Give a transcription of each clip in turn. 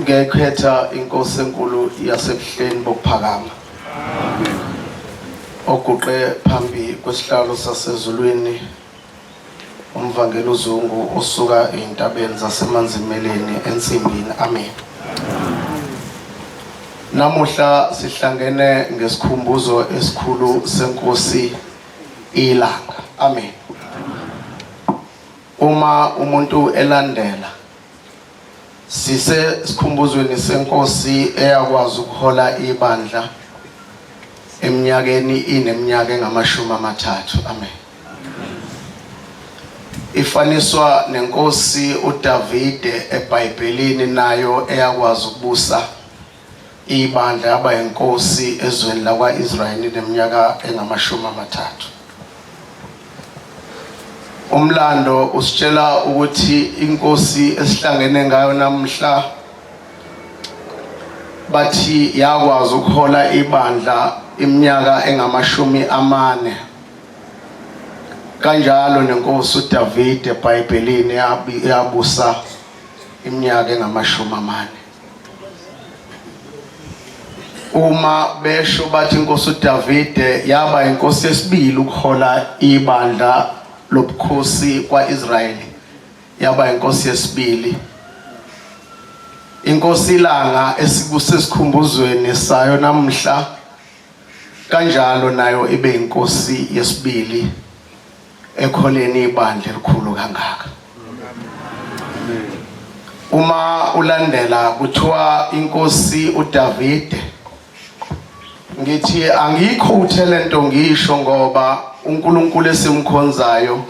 ngekhetha inkosi enkulu yasebuhleni bokuphakama oguqe phambi kwesihlalo sasezulwini umvangeli uZungu osuka eintabeni zasemanzimeleni ensimbini. Amen. Namuhla sihlangene ngesikhumbuzo esikhulu senkosi ilanga. Amen. Uma umuntu elandela sise sikhumbuzweni senkosi eyakwazi ukuhola ibandla eminyakeni ineminyaka engama-30. Amen. Ifaniswa nenkosi uDavide eBhayibhelini nayo eyakwazi ukubusa ibandla yaba inkosi ezweni lakwa-Israyeli neminyaka engama-30. Umlando usitshela ukuthi inkosi esihlangene ngayo namhla bathi yakwazi ukuhola ibandla iminyaka engama-40. Kanjalo nenkosi uDavide eBhayibhelini yabusa iminyaka engama-40. Uma besho bathi inkosi uDavide yaba inkosi yesibili ukuhola ibandla lobukhosi kwa-Israyeli, yaba inkosi yesibili. Inkosi ilanga esisikhumbuzweni sayo namhla kanjalo nayo ibe inkosi yesibili ekholeni ibandla elikhulu kangaka. Uma ulandela kuthiwa inkosi uDavide, ngithi angikho uthelento ngisho ngoba uNkulunkulu esimkhonzayo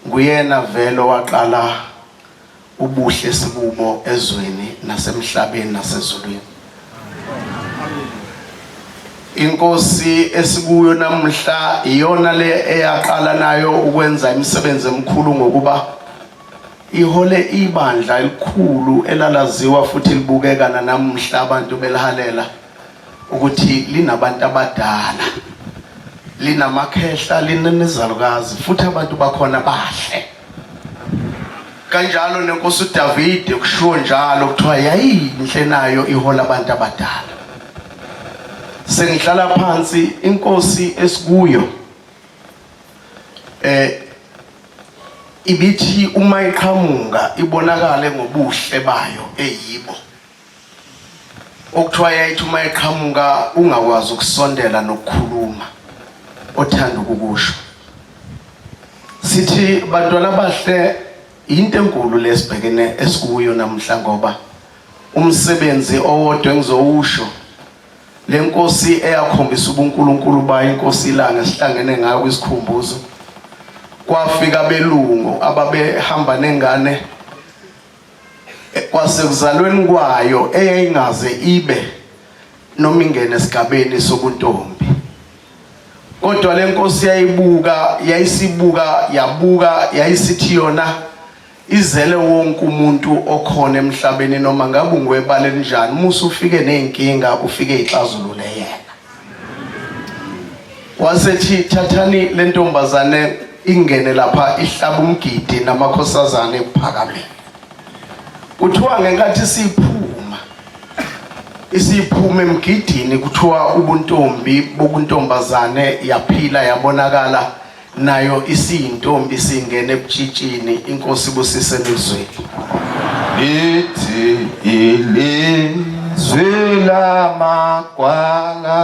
nguyena vele waqala ubuhle sibubo ezweni nasemhlabeni nasezulwini. Inkosi esikuyo namhla iyona le eyaqala nayo ukwenza imisebenzi emikhulu ngokuba ihole ibandla elikhulu elalaziwa futhi libukeka namhla abantu belihalela ukuthi linabantu abadala, linamakhehla, linenizalukazi futhi abantu bakhona bahle. Kanjalo nenkosi uDavide kushiwo njalo kuthiwa yayinhle nayo ihola abantu abadala. Sengihlala phansi inkosi esikuyo ibithi uma iqhamuka ibonakale ngobuhle bayo eyibo. Okuthiwa yayithi uma iqhamuka ungakwazi ukusondela nokukhuluma othanda ukukusho. Sithi bantwana bahle into enkulu lesibhekene esikuyo namhla ngoba umsebenzi owodwa engizowusho lenkosi eyakhombisa ubuNkulunkulu bayo inkosi ilanga sihlangene ngayo kwisikhumbuzo. Kwafika belungu ababehamba nengane kwasekuzalweni kwayo eyayingaze ibe noma ingene esigabeni sobuntombi. Kodwa lenkosi yayisibuka yayisithi yona izele wonke umuntu okhona emhlabeni noma ngabe ungwebala elinjani musu ufike nezinkinga ufike izixazulule yena. Wasethi thathani lentombazane ingene lapha ihlaba umgidi namakhosazana ephakameni. Kuthiwa ngenkathi isiphuma emgidini kuthiwa ubuntombi bokuntombazane yaphila yabonakala nayo isiyintombi singene ebutshitshini. Inkosi busise elizweni. Lithi ilizwi lamagwala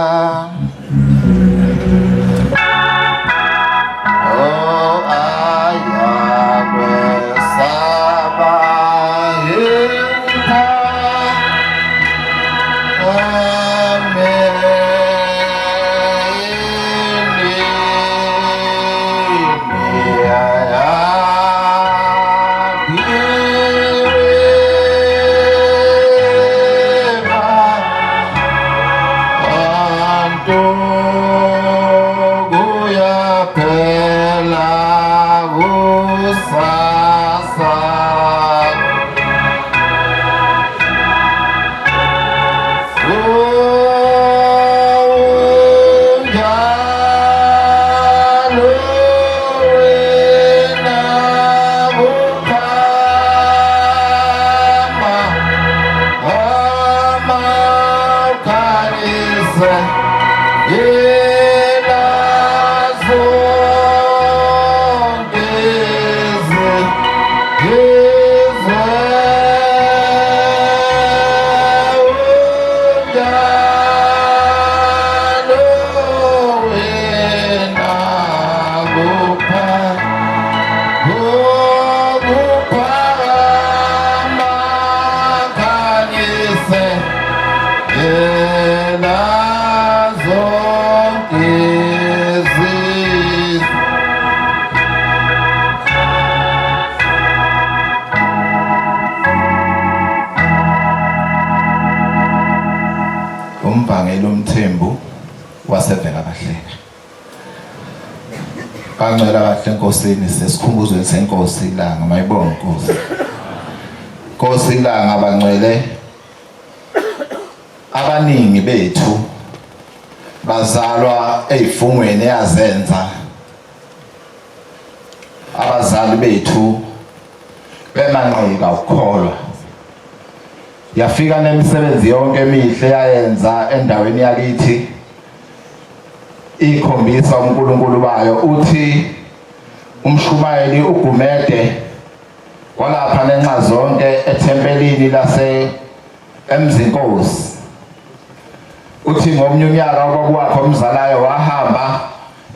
to Umbangela uMthembu wasevela Bahleka. Bangcwela kahle enkosini sesikhumbuzweni senkosi ilanga mayibonge inkosi. Nkosi ilanga bangcwele abaningi bethu bazalwa ezifungweni eyazenza abazali bethu bemanqika ukukholwa. Yafika nemisebenzi yonke emihle yayenza endaweni yakithi ikhombisa uNkulunkulu bayo. Uthi umshumayeli uGumede walapha nenxa zonke ethempelini lase eMzinkosi. Uthi ngomnye unyaka kwakuwakho umzalayo wahamba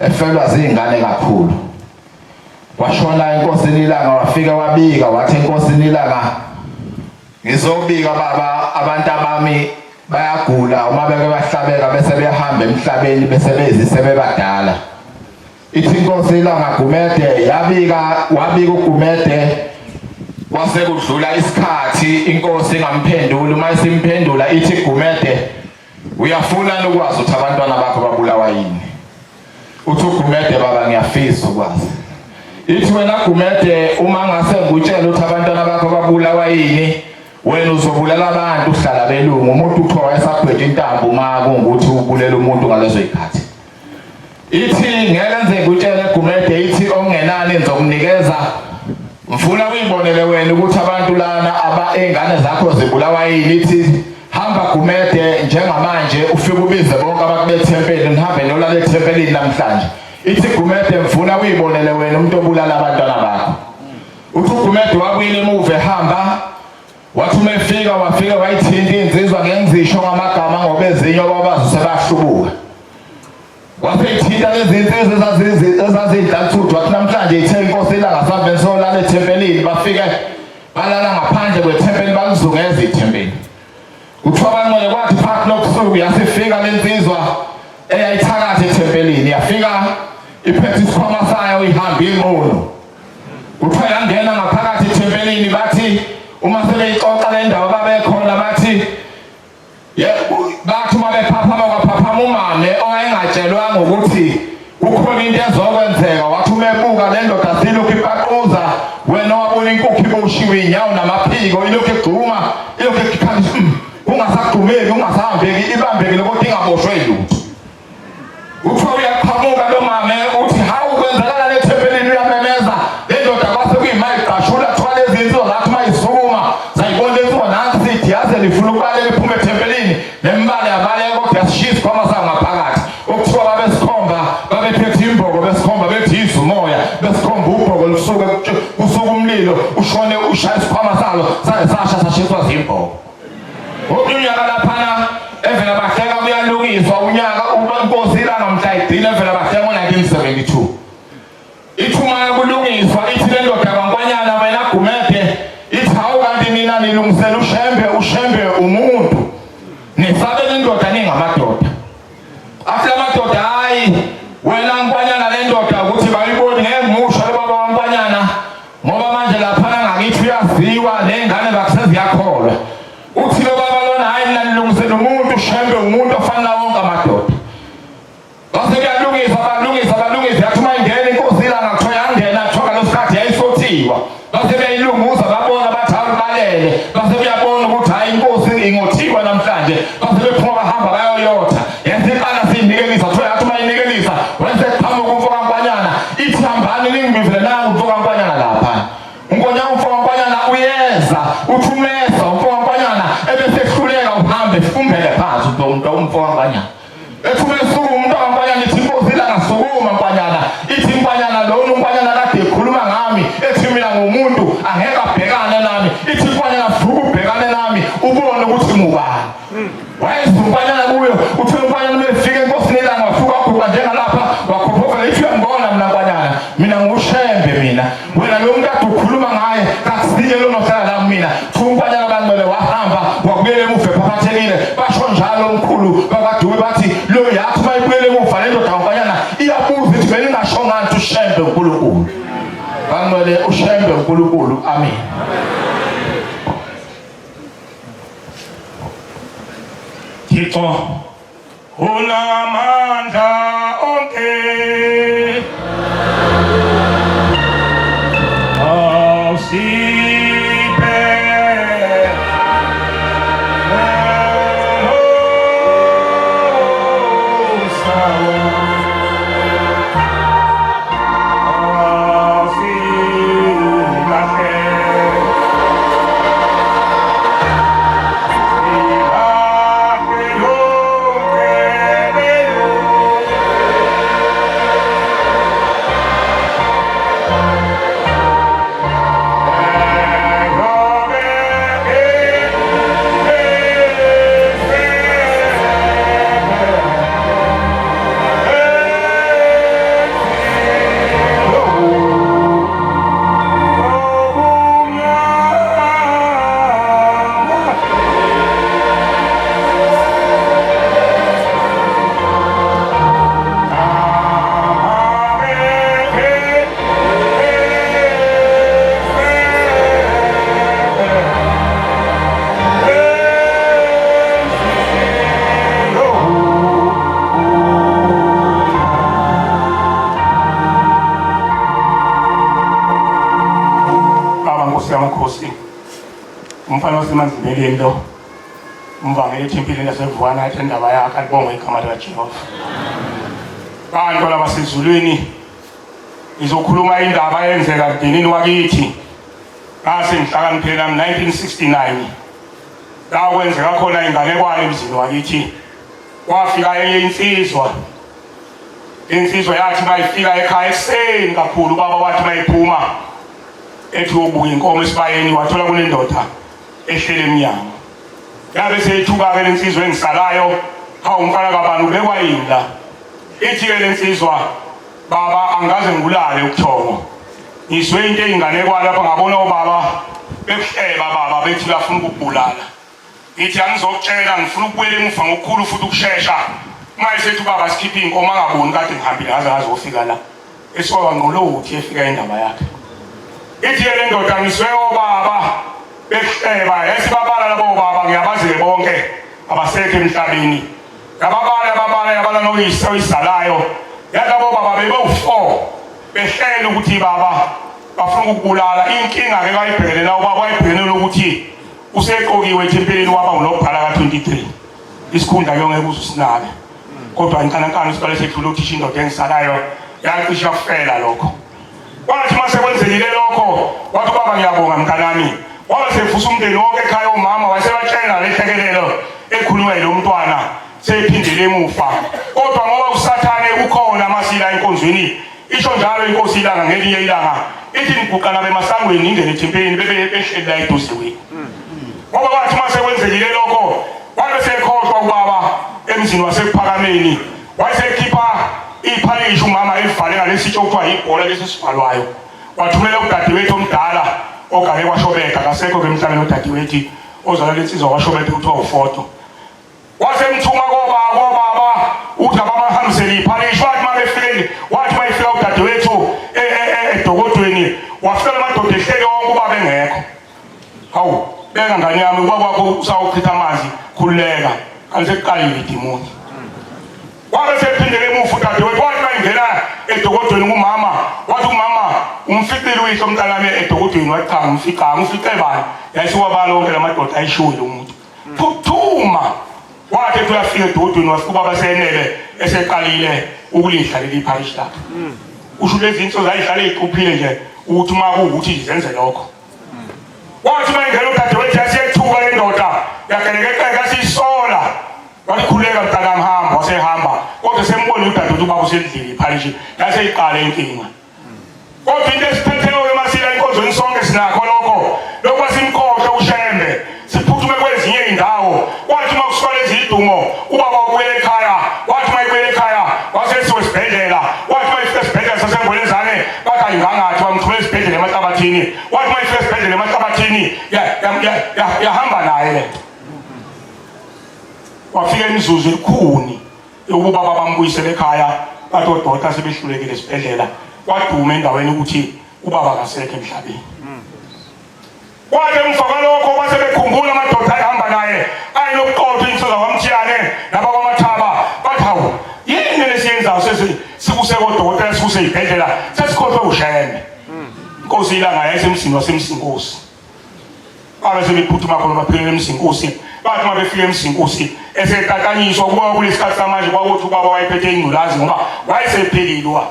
efelwa zingane kakhulu. Washona enkosini ilanga wafika wabika wathi enkosini ilanga ngizobika baba abantu abami bayagula uma beke bahlabeka bese behamba emhlabeni bese bezise bebadala. Ithi inkosi ilanga Gumede wabika uGumede kwase kudlula isikhathi inkosi ingamphenduli. Uma isimphendula ithi Gumede uyafuna ukwazi ukuthi abantwana bakho babulawa yini? Uthi uGumede baba ngiyafisa ukwazi. Ithi wena Gumede uma ngase ngutshela ukuthi abantwana bakho babulawa yini wena uzobulala abantu uhlala belungu. Umuntu uthiwa esagwetha intambo uma kungukuthi ubulela umuntu ngalezo zikhathi. Ithi ngeke nze ngutshele Gumede ithi ongenani ngizokunikeza. Mfuna uyibonele wena ukuthi abantu lana engane zakho zibulawa yini. Ithi hamba Gumede njengamanje ufike ubize bonke abakubethempeli nihambe nolala ethempelini namhlanje. Ithi Gumede mfuna uyibonele wena umuntu obulala abantwana bakho. Uthi uGumede wabuyela emuva ehamba wathi umefika wafika wayithinta insizwa ngengizisho ngamagama ngoba ezinye ababazi sebahlubuka. Wafithinta lezi insizwa ezazidlathuthu wathi namhlanje ithe inkosi ilanga sabe solala ethempelini bafike balala ngaphandle kwethempeli baluzungeza ithempeli. Kuthiwa bangcwele kwathi phakathi lobusuku yasifika lensizwa eyayithakathi ethempelini yafika iphethe isikhwama sayo ihamba inqono. Kuthiwa yangena ngaphakathi ethempelini bathi uma sebeyixoxa le ndawo babekhona bathi bathi uma bephaphama kwaphaphama umame owayengatshelwanga ukuthi kukhona into ezokwenzeka. Wathi umebuka le ndoda silokhu ipaquza wena wabona inkukhu iboshiwe inyawo namaphiko ilokhu igxuma ilokhu ikhanisa ungasagxumeki ungasahambeki ibambekile kodwa ingaboshwe lutho. Uthiwa uyaqhamuka lo mame uthi hawu kwenzakala lethempelini uyamemeza le ndoda kwase kuyimayigqashula kuthiwa lezi zinto zathi mayisukuma zayibona lenziwa nansi sithi yaze lifuna ukubaleka iphume ethempelini nembala yabaleka kodwa yasishisa isikhwama sayo ngaphakathi. Okuthiwa babesikhomba babephethe imbogo besikhomba bethi izumoya besikhomba ubhogo lusuke kusuka umlilo ushone ushaya isikhwama salo sasha sashiswa zimbogo. Unyaka laphana evela Bahleka kuyalungiswa unyaka inkosi ilanga mhla igcina evela Bahleka ngo-1972. Ithuma kulungiswa ithi le ndoda kaNkwanyana wena Gumede ithi hawu kanti nina nilungisela ushembe umuntu nisabe le ndoda ningamadoda. Athi amadoda hayi wena Nkwanyana le ndoda ukuthi bayiboni ngeke musho baba kaNkwanyana ngoba manje laphana ngakithi uyaziwa nengane zakuseziyakholwa. Uthi lo baba lona hayi nina nilungisela umuntu ushembe umuntu ofana wonke amadoda. Base balungisa yathi uma ingena inkosi ilanga kuthiwa yangena kuthiwa ngalo sikhathi yayisothiwa. Base beyilunguza babona bathi awubalele base beyabona ukuthi hayi inkosi ingothiwa namhlanje. Base bephuma bahamba bayoyotha yasiqala siyinikelisa kuthiwa yathi uma inikelisa wenze qhamuka umfo kaNkwanyana ithi hambani ningibizele nangu umfo kaNkwanyana lapha. Unkonyana umfo kaNkwanyana uyeza uthi umesa umfo kaNkwanyana ebese ehluleka uhambe sifumbele phansi umfo kaNkwanyana. Ethume suku umuntu kaNkwanyana ithi inkosi ilanga sukuma Nkwanyana ithi Nkwanyana lona uNkwanyana kade ekhuluma ngami ethi mina ngomuntu angeke abhekane nami naye kasinye lonohlala la mina thungwanyana bangcwele wahamba wakubuyela emuva ephaphathekile basho njalo omkhulu bakaDube bathi lo yathi mayibuyele emuva le ndoda ngwanyana iyabuza ithi beningashonga nti ushembe uNkulunkulu bangcwele ushembe uNkulunkulu amen. Thixo unamandla onke awusiphe umfana wasemanzimeli lo umvangeli ethempelini laseVuwana athi indaba yakhe alibonge igama likaJehova. Bantu labasezulwini izokhuluma indaba eyenzeka emndenini wakithi ngase ngihlakaniphela 1969 la kwenzeka khona inganekwane emzini wakithi. Kwafika enye insizwa yathi mayifika ekhaya ekuseni kakhulu baba wathi mayiphuma ethi ubuka inkomo esibayeni wathola kunendoda ehlele emnyango. Yabe seyithuka-ke le nsizwa engisalayo hawu umfana kabani ubekwa yini la. Ithi-ke le nsizwa baba angaze ngibulale ubuthongo ngizwe into eyinganekwane lapha ngabona obaba bekuhleba baba bethi bafuna ukubulala. Ithi angizokutshela ngifuna ukubuyela emuva ngokukhulu futhi ukushesha mayisethi ubaba sikhiphe inkomo angaboni kade ngihambile ngaze ngazofika la esikwaba ngqolothi efika indaba yakhe. Ithi le ndoda ngizwe obaba bekuhleba yesibabala labo baba ngiyabazi bonke abasekho emhlabeni ababala yabala noyise oyisalayo yalabo baba bebu4 behlela ukuthi baba bafuna ukubulala. Inkinga ke kayibhekene la ubaba wayibhekene ukuthi useqokiwe ethempelini waba unobhala ka23 isikhundla yongeke usinake kodwa inkankana isiqale sedlula ukuthi indoda engisalayo yacisha kufela lokho. Wathi mase kwenzekile lokho wathi baba ngiyabonga mntanami wabe sefusa umndeni wonke ekhaya umama wayesebatshela lehlekelelo ekhulunywa lo mntwana sephindile emuva. Kodwa ngoba usathane ukhona masila enkonzweni isho njalo inkosi ilanga ngelinye ilanga ithi ngiguqana bemasangweni ingene ethempelini behleli la eduze. Ngoba wathi mase kwenzekile lokho wabe sekhohlwa ubaba emzini wasephakameni wayesekhipha iphalishi umama elivale ngalesitsho kuthiwa yibhola lesisivalwayo wathumela udadewethu omdala ogale kwashobeka kasekho ke emhlabeni udadewethu ozala lensizwa kwashobeka kuthiwa uFoto. Wasemthuma kobaba uthi abamahambisele iphalishi wathi mabefike wathi mayifika udadewethu edokodweni wafika amadoda ehleke wonke ubaba engekho. Hawu beka ngane yami ubaba wakho usawuchitha amanzi khululeka alisekuqalile idimoni. Wabe sephindele emuva udadewethu wathi mayingena edokodweni kumama wathi umama umfikile uyise umntanami edokodweni wathi cha ngifice bani yayisiwabala lonke lamadoda ayishuwile umuntu phuthuma wathi uyafika edokodweni wafika ubaba senele eseqalile ukulidla leli phalishi lakhe. Usho lezi zinto zayihlala eziquphile nje ukuthi uma kuwukuthi izenze lokho. Wathi mayingena udadewethu yasiyethuka le ndoda yagelekeka siyisola wakhuleka mntanami hamba wasehamba kodwa sembona udadewethu ubaba usedlile iphalishi yaseyiqala inkinga. Kodwa into esiphetheyo emasila inkonzweni sonke sinakho lokho simkhohle ushembe siphuthume kwezinye indawo. Wathi makusuka lezi idumo ubaba ubuyela ekhaya wathi mayibuyela ekhaya wasesiwe esibhedlela wathi mayifika esibhedlela sasengwelezane bathi ayingangathi bamthumela esibhedlela emahlabathini wathi mayifika yathini yahamba naye le nto. Wafika imizuzu elikhuni yokuba bambuyisele ekhaya, bathi odokotela sebehlulekile esibhedlela, kwaduma endaweni ukuthi ubaba akasekho emhlabeni. Kwathi emva kwalokho base bekhumbula amadoda ayehamba naye ayinokuqopha insizwa kwaMthiyane nabakwaMathaba, bathi hawu yini lesiyenzayo sikuse kodokotela sikuse ibhedlela sesikhohlwe usheme. Inkosi ilanga yayisemsini wasemsinkosi, babe sebephuthuma khona baphelele emsinkosi. Bathi uma befika emsinkosi esetatanyiswa kuba kulesikhathi samanje kwakuthi ubaba wayephethe ingculazi ngoba wayesephelile ubaba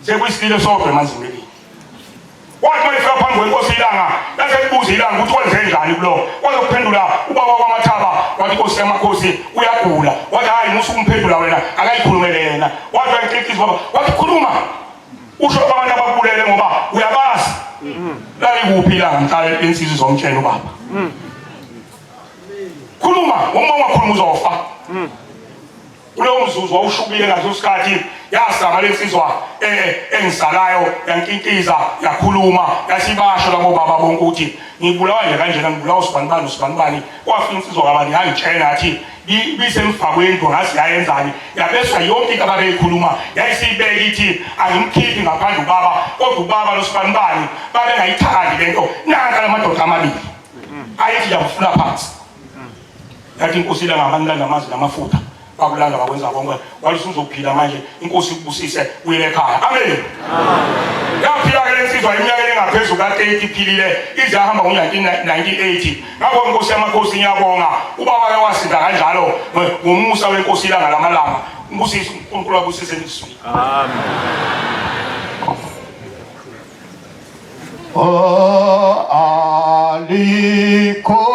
sekuyisilile sobhe emanzimeli. Wathi uma efika phambi kwenkosi ilanga yasekubuza ilanga ukuthi wenze njani kulo, wazokuphendula ubaba kwaMathaba wathi inkosi yamakhosi uyagula. Wathi hayi musu umphendula wena akayikhulumele yena. Wathi wayiqikisa baba wathi khuluma usho abantu ababulele ngoba uyabazi lalikuphi ilanga mhlawumbe insizwe zomtshela ubaba. Khuluma uma ungakhuluma uzofa. Kuleyo mzuzu wawushubile ngaso sikhathi yasaba lensizwa engisalayo yankinkiza yakhuluma yasibasho labo baba bonke ukuthi ngibulawa nje kanjena ngibulawa usibanibani. Kwafika insizwa kabani yangitshela athi bisemfakweni ngasi yayenzani yabeswa yonke into ababeyikhuluma yayisibeka ithi angimkhiphi ngaphandle ubaba kodwa ubaba losibanibani babengayithandi lento. Nanka lamadoda amabili ayithi yakufuna phansi. Yathi inkosi ilanga abanilanda amazi namafutha bakulanda bakwenza konke wathi uzophila manje inkosi ikubusise uyele ekhaya. Amen. Yaphila ke lensizwa iminyaka engaphezulu ka-30 iphilile ize yahamba ngo-1980. Ngakho inkosi yamakhosi ngiyabonga ubaba wake wasinda kanjalo ngomusa wenkosi ilanga lamalanga. Unkosisi uNkulunkulu abusise nisizwe. Amen. Aliko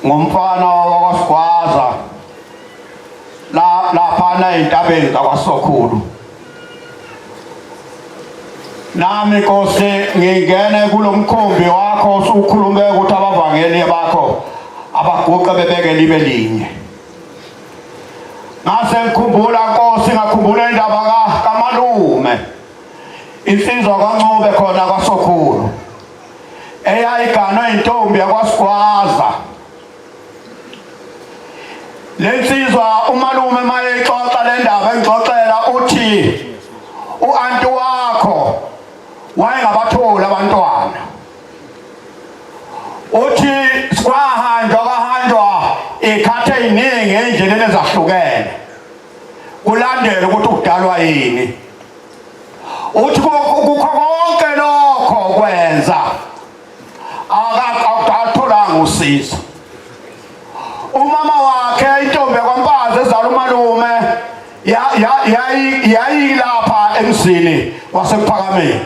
ngumfana wakwaSigwaza laphana entabeni kaKwaSokhulu. Nami Nkosi ngingene kulomkhumbi wakho usukhulume ukuthi abavangeli bakho abaguqe bebeke libe linye. Ngase ngikhumbula Nkosi ngakhumbula indaba kaMalume insizwa kaNcube khona kwaSokhulu eyayiganwe intombi yakwaSigwaza. Lensizwa uMalume mayexoxa le ndaba engixoxela uthi uanti wakho wayengabathola abantwana. Uthi kwahanjwa ikhathe eziningi endleleni ezahlukene kulandela ukuthi udalwa yini. Uthi kukho konke lokho kwenza akatholanga usizo. Umama wakhe intombi yakwaMpazi ezala uMalume yayilapha emzini wasePhakameni.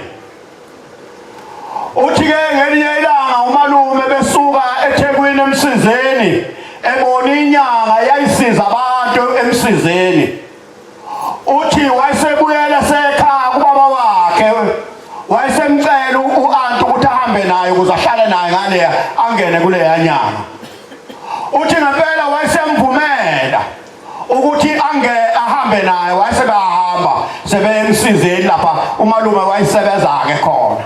Uthi ke ngelinye ilanga uMalume besuka eThekwini eMsizeni ebona inyanga yayisiza abantu eMsizeni. Uthi wayesebuyela esekhaya kubaba wakhe wayesemcela uanti ukuthi ahambe naye ukuze ahlale naye ngale angene kuleya nyanga. Uthi ngempela wayesemvumela ukuthi ahambe naye wayesebehamba sebemsizeni lapha umalume wayesebenza-ke khona.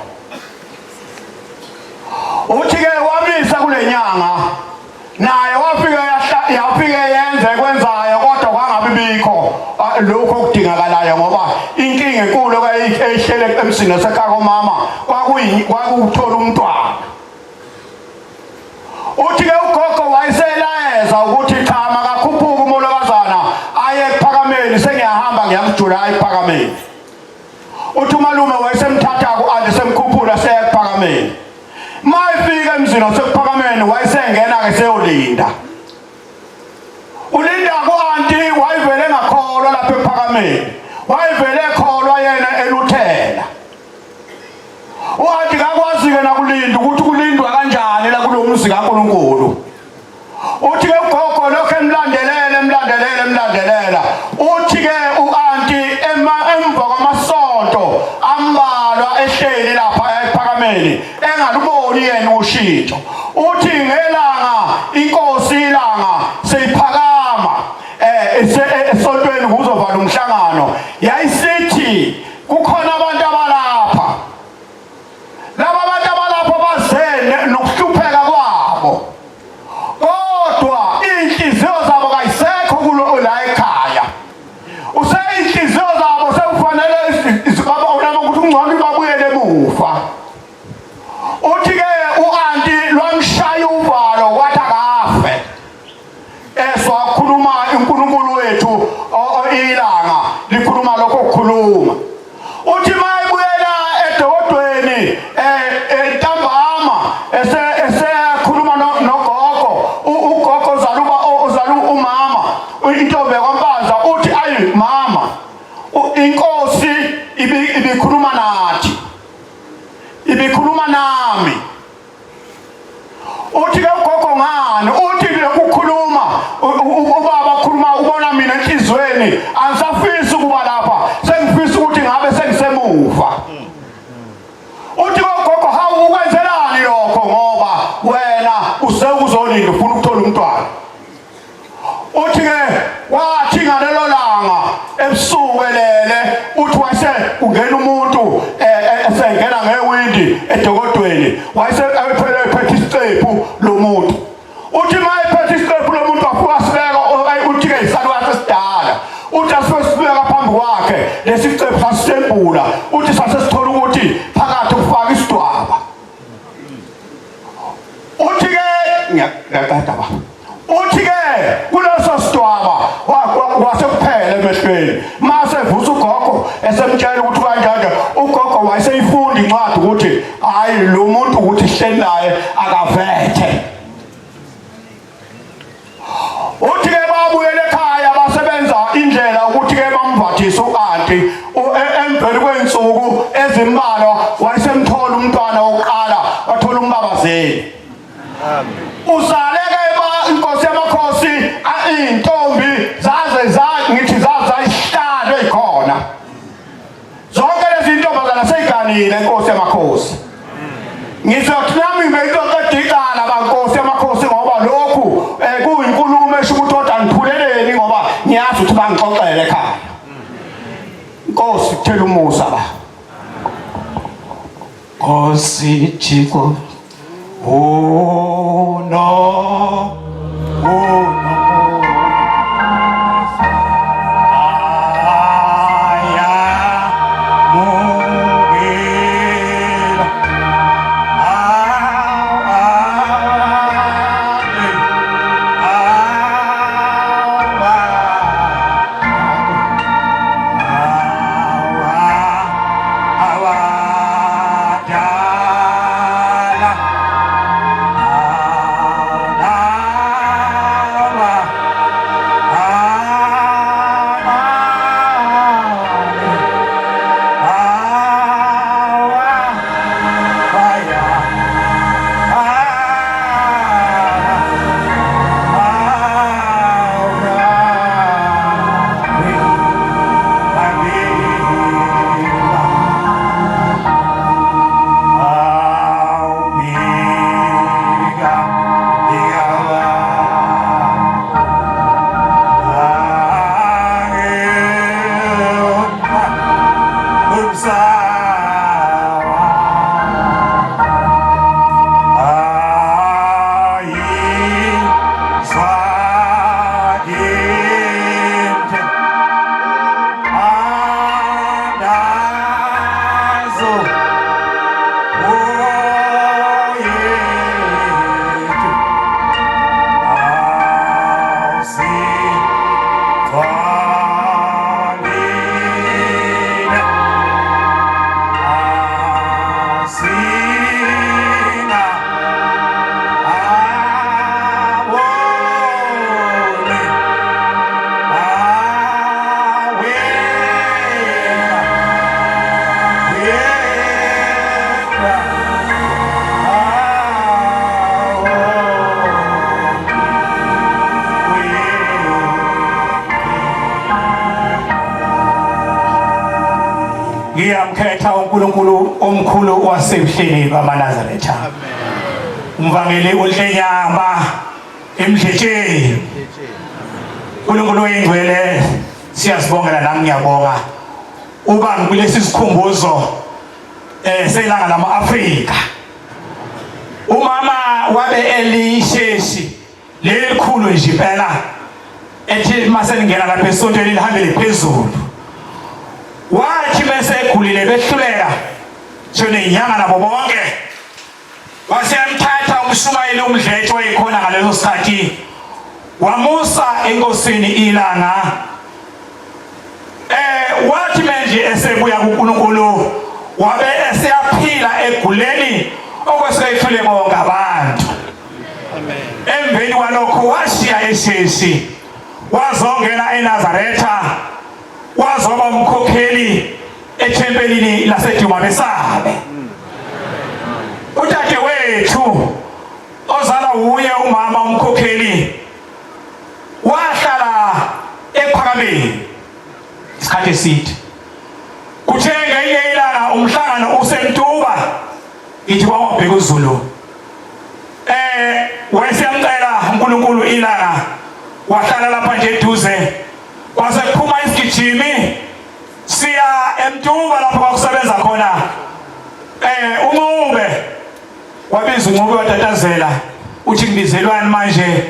Uthi-ke wamisa kule nyanga naye yafike yenze ekwenzayo kodwa kwangabi bikho lokho okudingakalayo ngoba inkinga enkulu eyihlele emsini nasekhaya komama kwakuthola umntwana. Uthi-ke ugogo wayeselayeza ukuthi cha makakhuphuke umolokazana aye ePhakameni, sengiyahamba ngiyamjula aye ePhakameni. Uthi umalume wayesemthatha ku-anti semkhuphula seya ePhakameni. Mayefika emzini wasePhakameni wayesengena-ke seyolinda. Ulinda ku-anti wayevele engakholwa lapha ePhakameni, wayevele ekholwa yena eluthela. U-anti kakwazi-ke nakulinda ukuthi kulindwa kanjani la kulo muzi kaNkulunkulu. Uthi-ke ugogo lokhu emlandelela uthi-ke u-anti emva kwamasonto ambalwa ehleli lapha ePhakameni engaluboni yena ushintsho. Uthi ngelanga inkosi ilanga seyiphakama esontweni kuzovala umhlangano yayisithi kukhona abantu abalapha. Laba abantu abalapha baze nokuhlupheka kwabo kodwa iy'nhliziyo zabo kayisekho kulo la ekhaya. Usey'nhliziyo zabo sekufanele ukuthi ungcono babuyele emuva. Uthi-ke u-anti lwamshaya uvalo kwathi akafe eswakhuluma uNkulunkulu wethu ilanga likhuluma lokho kukhuluma. Uthi mayebuyela edokodweni ntambama esekhuluma nogogo, ugogo ozala umama intombi yakwambaza. Uthi ayi mama, inkosi ibikhuluma nathi, ibikhuluma nami. Uthi-ke ugogo ngani? Uthi lokukhuluma ubaba akhuluma ubona mina enhlizweni angisafisi ukuba lapha, sengifisa ukuthi ngabe sengisemuva. Uthi ugogo hawu ukwenzelani lokho ngoba wena usekuzolinda ufuna ukuthola umntwana. Uthi-ke wathi ngalelo langa ebusuku elele uthi wayese ungena umuntu esengena ngewindi edokodweni wayesephethe isicephu lo muntu. Uthi mayephethe isicephu lo muntu afuka sibeka. Uthi-ke isalukazi esidala uthi asibeka phambi kwakhe lesi sicephu sasisembula. Uthi sasesithola ukuthi phakathi kufaka isidwaba. Uthi-ke uthi-ke kuleso sidwaba wasekuphela emehlweni. Mase vusa ugogo esemtshela ukuthi kanjani. Ugogo wayeseyifunda incwadi ukuthi hayi lo muntu ukuthi hleli naye akavethe. Uthi-ke babuyela ekhaya basebenza indlela ukuthi-ke bamvathise u-anti. Emveni kwey'nsuku ezimbalwa wayesemthola umntwana wokuqala, wathola umbabazeli. Uzaleke inkosi yamakhosi iy'ntombi ngithi zayisihlanu ey'khona. Zonke lezi ntombazana seyiganile inkosi yamakhosi. Ngizothi nami ngibeyiqoqeda icala bankosi yamakhosi ngoba lokhu kuyinkulumo esho ukuthi kodwa ngiphuleleni ngoba ngiyazi ukuthi bangixoxele ekhaya. Nkosi kuthela umusa ba. Nkosi Thixo oh no. uyamkhetha uNkulunkulu omkhulu wasebuhleni bamaNazaretha. Umvangeli uNhlenyama emdletsheni. uNkulunkulu oyingcwele siyasibongela nami ngiyabonga. Uba kulesi sikhumbuzo selanga lama-Afrika. Umama wabe elisheshe lelikhulu nje phela ethi maselingena lapha esontweni lihambele phezulu. Wathi bese egulile behluleka shone inyanga nabo bonke. Wasemthatha umshumayeli umdletshe oyikhona ngaleso sikhathi wamusa enkosini ilanga. Wathi manje esebuya kuNkulunkulu wabe eseyaphila eguleni okweseyithule bonke abantu. Emveni kwalokho washiya eSheshi wazongena eNazaretha wazoba umkhokheli ethempelini laseDumamesabe. Utata wethu ozala uye umama umkhokheli wahlala ePhakameni isikhathi eside. Kuthe ngelinye ilanga umhlangano useMtuba ithi wawabheka uZulu. Wayesiyamcela uNkulunkulu ilanga wahlala lapha nje eduze. Kwase kuphuma isigijimi siya eMtuba lapho kwakusebenza khona uNcube. Wabiza uNcube watatazela uthi ngibizelwani manje.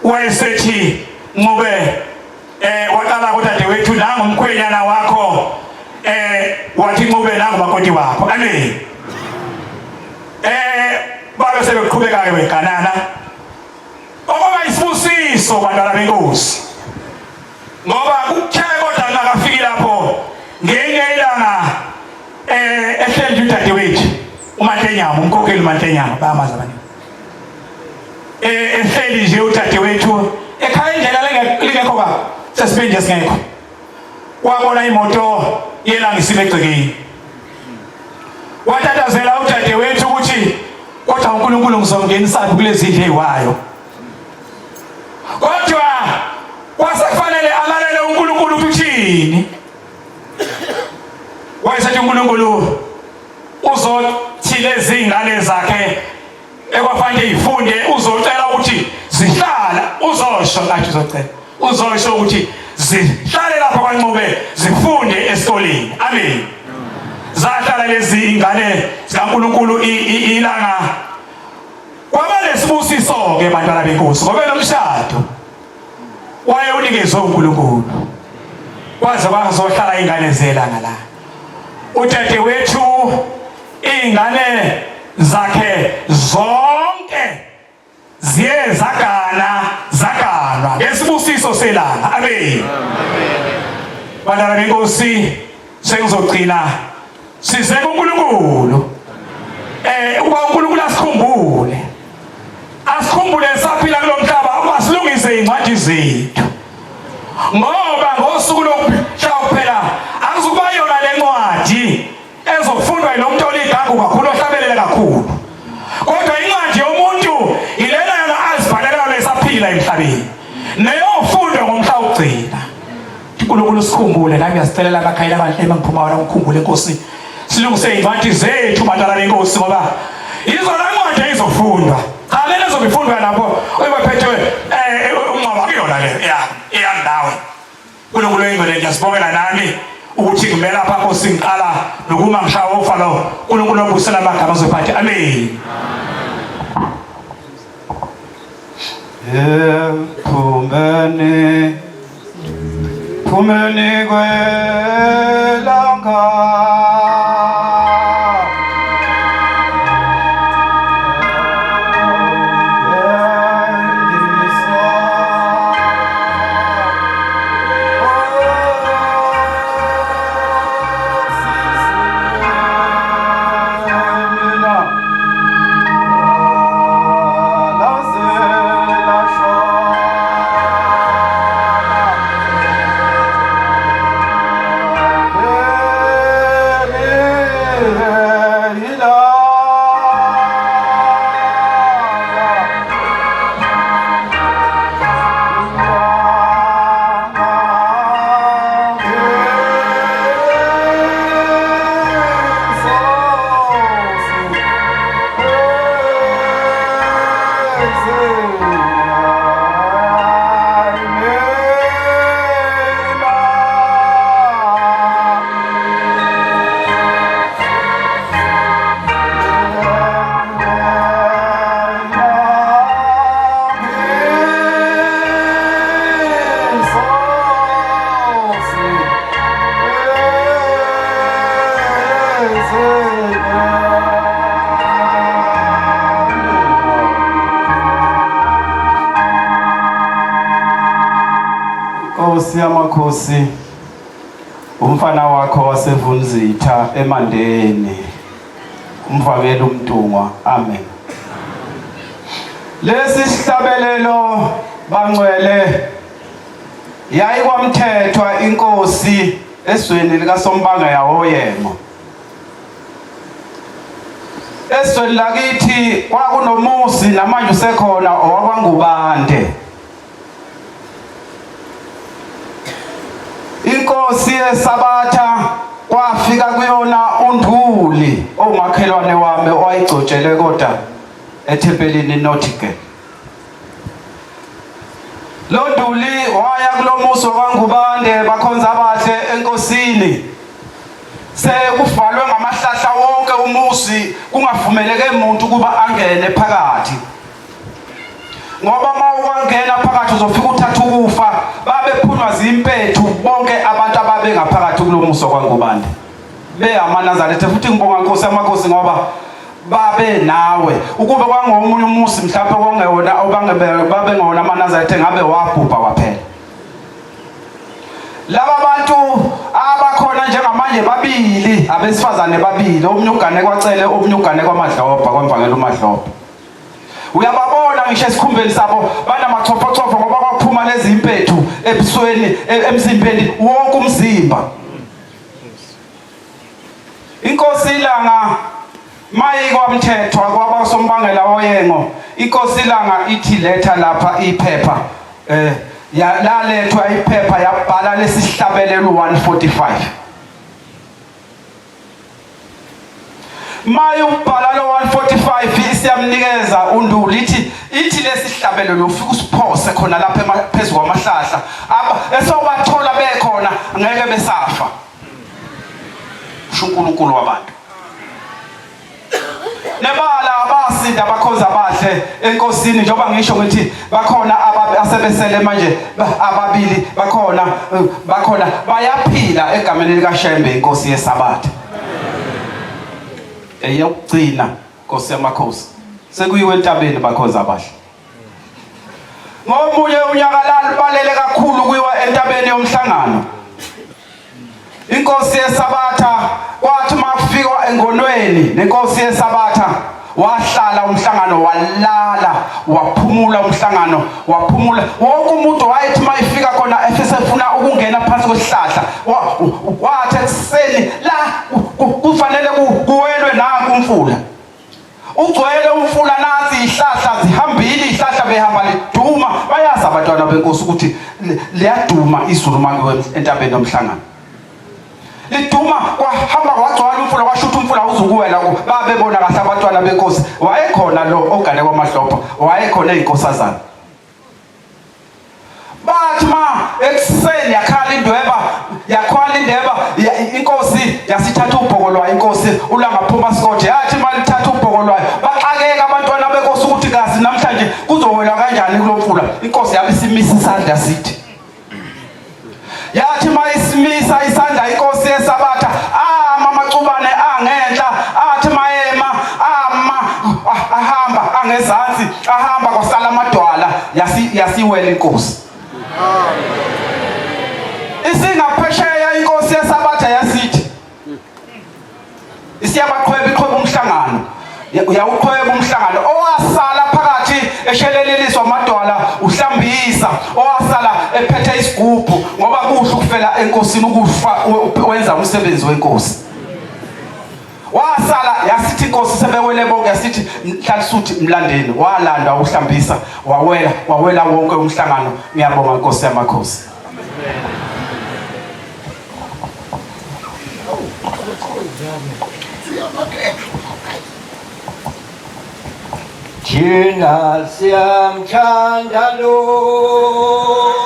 Wayesethi Ncube waqala kudadewethu nanga umkhwenyana wakho wathi Ncube nanga umakoti wakho. Amen. Babe sebeqhubekayo beganana. Okoba isibusiso bantwana benkosi. Ngoba kuthe kodwa ngakafiki lapho ngenye ilanga ehleli udadewethu uMantenyama umkhokheli uMantenyama bayamazi abantu. Ehleli nje udadewethu ekhaya indlela lingekho ba sesibenje singekho. Wabona imoto yelanga isibegcekeni. Watatazela udadewethu ukuthi kodwa uNkulunkulu ngizongenisa kulezi ndle eziwayo. Kodwa kwasefanele alalele uNkulunkulu uthini. Wayesethi uNkulunkulu uzothi lezi ingane zakhe ekwafanele ifunde uzocela ukuthi zihlala uzosho ngathi uzocela uzosho ukuthi zihlale lapha kwaNcube zifunde esikoleni. Amen. Zahlala lezi ingane zikaNkulunkulu ilanga. Kwaba lesibusiso ke bantwana benkosi ngoba nomshado waye unikezwe uNkulunkulu. Kwaze bazohlala ingane zelanga la. Udadewethu ingane zakhe zonke ziye zaganwa ngesibusiso selanga. Amen. Bantwana benkosi sengizogcina size kuNkulunkulu. Uba uNkulunkulu asikhumbule saphila kulomhlaba asilungise incwadi zethu. Ngoba ngosuku lokuhlala phela akuzukuba yona le ncwadi ezofundwa yilomuntu oligangu kakhulu ohlabelele kakhulu. Kodwa incwadi yomuntu ilena yona azibhalela lesaphila emhlabeni. Neyofundwa ngomhla wokugcina. uNkulunkulu sikhumbule nami ngiyasicelela abakhayela abanhle mangiphuma wona ukukhumbule Nkosi. Silungise incwadi zethu bantwana benkosi ngoba izona ncwadi ezofundwa. Cha lena ezobifundwa lapho oyibaphethe unqaba kuyona le eyandawe. uNkulunkulu oyingcwele ngiyasibongela nami ukuthi ngimela lapha Nkosi ngiqala nokuma ngishawa ofalo. uNkulunkulu obusela amagama azophathe. Amen. Phumeni kwelanga Nkosi yamakhosi, umfana wakho wasevunzitha eMandeni, umvakela uMdungwa. Amen. Lesi sihlabelelo bangcwele yayi kwamthethwa inkosi esweni likaSombanga yawoyemo. Esweni lakithi kwakunomuzi namanje usekhona owakwaNgubande. Inkosi yeSabatha kwafika kuyona uNduli omakhelwane wami owayigcotshele kodwa ethempelini Nottingham. Lo Nduli waya kulomuzi wakwaNgubande bakhonza abahle enkosini. Sekuvalwe ngamahlahla wonke umuzi kungavumeleke umuntu kuba angene phakathi. Ngoba mawungena phakathi uzofika uthatha ukufa, babephunywa zimpethu bonke abantu ababe ngaphakathi kulomuzi wakwaNgubande. Beyamanazarete futhi ngibonga Nkosi yamakhosi ngoba babe nawe ukube kwangomunye umuzi mhlawumbe kwangewona babe ngona amanazarete ngabe wabhubha kwaphela. Laba bantu abakhona njengamanje babili, abesifazane babili, omunye ugane kwacele, omunye ugane kwaMadlobha, kwamvangela uMadlobha. Uyababona ngisho esikhumbeni sabo banamathopho ngoba kwaphuma lezi impethu ebusweni emzimbeni wonke umzimba. Inkosi ilanga mayi kwamthethwa kwabasombangela woyengo, inkosi ilanga ithi letha lapha iphepha lalethwa iphepha yabhala lesihlabelelo 145. Maye ubhala lo 145 isiyamnikeza uNduli ithi lesihlabelelo ufika usiphose khona lapha phezulu kwamahlahla esobathola bekhona ngeke besafa. uNkulunkulu wabantu nebala abasinda bakhonza abahle enkosini njengoba ngisho ngithi bakhona asebesele manje ababili bakhona bayaphila egameni likaShembe inkosi yeSabatha. Eyokugcina Nkosi yamakhosi sekuyiwe entabeni bakhonza abahle. Ngomunye unyaka balele kakhulu kuyiwa entabeni yomhlangano. Inkosi yeSabatha kwathi makufikwa engonweni nenkosi yeSabatha wahlala umhlangano walala waphumula umhlangano waphumula. Wonke umuntu wayethi mayifika khona efuna ukungena phansi kwesihlahla wathi ekseni la kufanele kuwelwe nanku umfula. Ugcwele umfula nazi ihlahla zihambile ihlahla behamba liduma. Bayazi abantwana benkosi ukuthi liyaduma izulu mangiwe entabeni yomhlangano. Liduma kwahamba kwagcwala umfula kwashutha umfula uzukuwela babebona kahle abantwana benkosi. Wayekhona lo ogane kwaMadlobha, wayekhona einkosazana. Bathi ma ekseni yakhala indeba inkosi yasithatha ubhoko lwayo inkosi ulangaphuma Scott yathi malithatha ubhoko lwayo baxakeka abantwana benkosi ukuthi kazi namhlanje kuzowela kanjani kulomfula. Inkosi yabisimisa isandla sithi yathi mayisimisa isandla inkosi yeSabatha amacubane angenhla athi mayema ahamba angezansi ahamba kwasala amadwala yasiwela inkosi. Isingaphesheya inkosi yeSabatha yasithi isiyabaqhweba umhlangano uyawuqhweba umhlangano owasala phakathi esheleleliswa amadwala uhlambisa owasala ephethe isigubhu ngoba kuhle ukufela enkosini ukufa wenza umsebenzi wenkosi. Wasala yasithi inkosi sebewele bonke yasithi mhlalisuthi mlandeni walanda uhlambisa wawela wonke umhlangano. Ngiyabonga Nkosi yamakhosi. Thina siyamthanda lona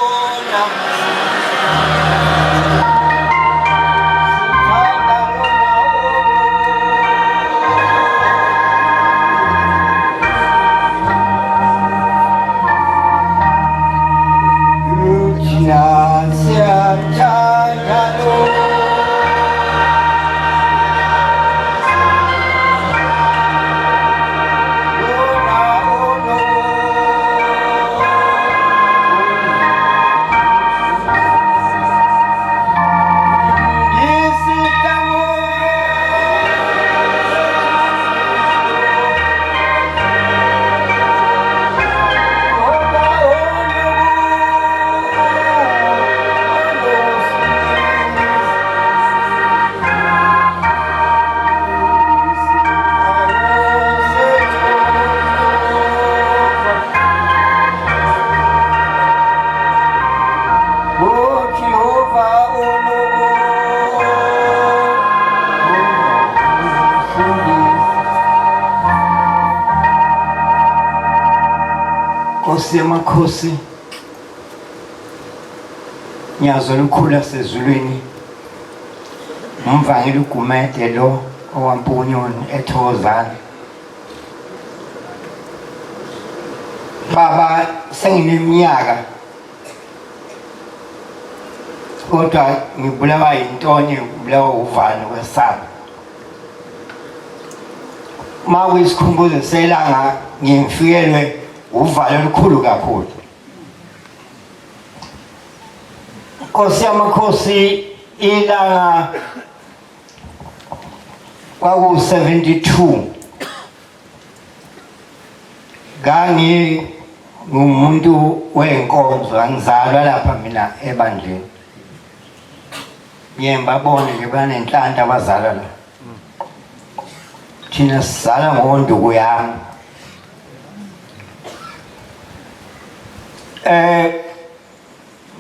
Nkosi yamakhosi, nyazo lukhula sezulwini, umvangeli uGumede lo owampunyoni eThokozane. Baba sengineminyaka kodwa ngibulawa yintoni, ngibulawa uvalo kwesaba. Mawuyisikhumbuzo selanga ngifikelwe uvalo olukhulu kakhulu. Nkosi yamakhosi, ilanga kwaku 72 ngumuntu wenkonzo, angizalwa lapha mina ebandleni. Yemba bone nje banenhlanhla abazalwa la. Thina sizala ngonduku yami.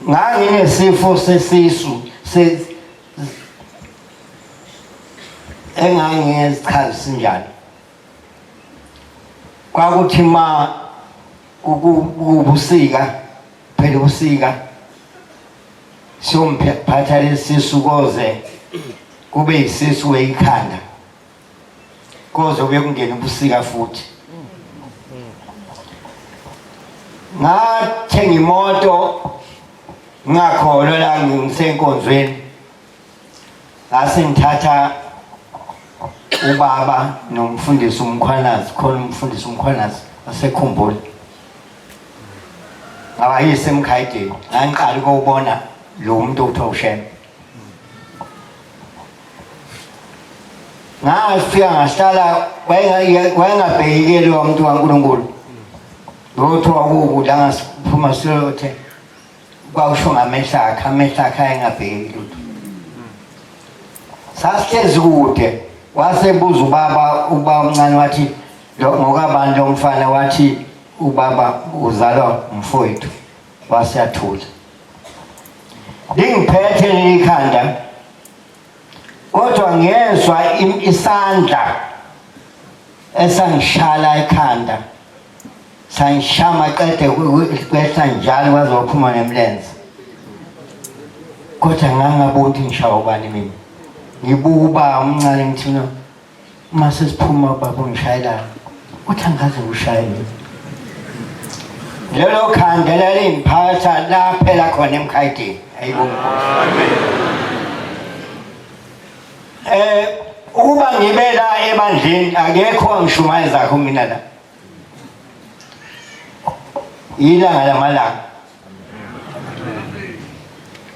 Nganginesifo sesisu engangizichaza sinjani. Kwakuthi ma ubusika, phela ubusika somphatha lesisu koze kube isisu weyikhanda, koze kube kungena ubusika futhi. Ngathenga imoto ngakholwa la ngisenkonzweni, ngase ngithatha ubaba nomfundisi uMkhwanazi, khona umfundisi uMkhwanazi waseKhumbula, ngabayise eMkhayedeni. Ngangiqala ukubona lo muntu okuthiwa uShem. Ngafika ngahlala, wayengabhekeli umuntu kaNkulunkulu. Lotho ukudla ngasiphuma siyothe kwawusho ngamehlo akhe ayengabhekeli lutho. Sasihlezi kude, wasebuza ubaba omncane wathi ngokabani lo mfana, wathi ubaba uzalwa umfowethu. Wasiyathula. Lingiphethe lekhanda kodwa ngezwa isandla esangishala ekhanda, sangishama qede kwehla njalo kwaze waphuma nemlenze. Kodwa ngangaboni ukuthi ngishawa ubani mina. Ngibuka ubaba omncane ngithina uma sesiphuma baba ngishayela, uthi angaze ngishayele. Lelo khanda lalingiphatha laphela khona eMkhayedeni. Ayibonga. Ukuba ngibe la ebandleni akekho angishumayeza zakho mina la. Ilanga lamalanga.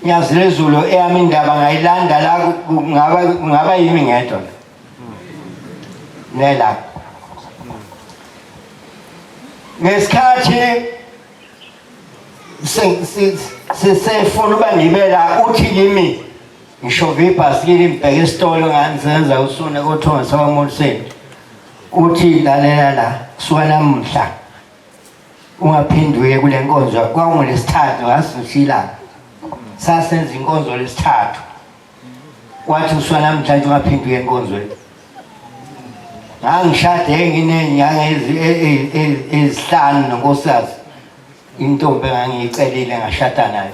Nyazi lezulu eyami indaba ngayilanda la kungaba yimi ngedwa. Nela. Ngesikhathi sefuna uba ngibe la, uthi kimi ngishova ibhasikili ngibheke esitolo nganzenza usune koThomas waMoliseni. Uthi lalela la, kusuka namuhla ungaphinduke kule nkonzo. KwakungoLesithathu ngasishila, sasenza inkonzo lesithathu. Wathi usuka namhlanje ungaphinduke enkonzweni. Ngangishade nginenyanga ezihlanu nonkosikazi, intombi engangiyicelile ngashada nayo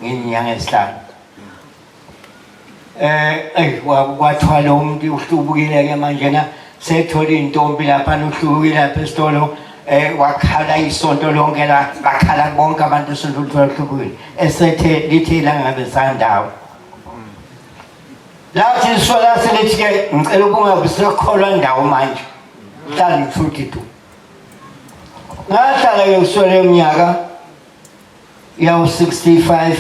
nginenyanga ezihlanu. Kwathiwa lo muntu uhlubukile-ke manje na sethola intombi lapha, uhlubukile lapha esitolo. Wakhala isonto lonke la, bakhala bonke abantu esonto luhlubukile. Esethe lithi ilanga ngabe sandawo. Lathi isola selithi-ke ngicela ukungabe sekholwa ndawo manje, hlala ngithuthi tu. Ngahlala-ke kusole iminyaka yawu 65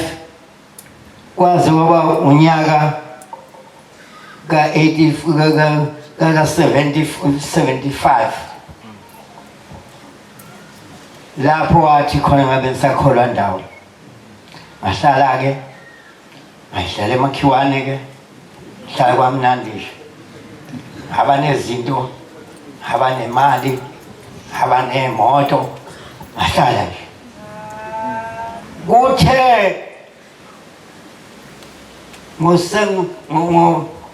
kwaze kwaba unyaka ka-75 lapho wathi khona ngabe ngisakholwa ndawo. Ngahlala-ke, ngahlala emakhiwane-ke, hlala kwamnandi nje. Abanezinto, abanemali, abanemoto, ngahlala nje. Kuthe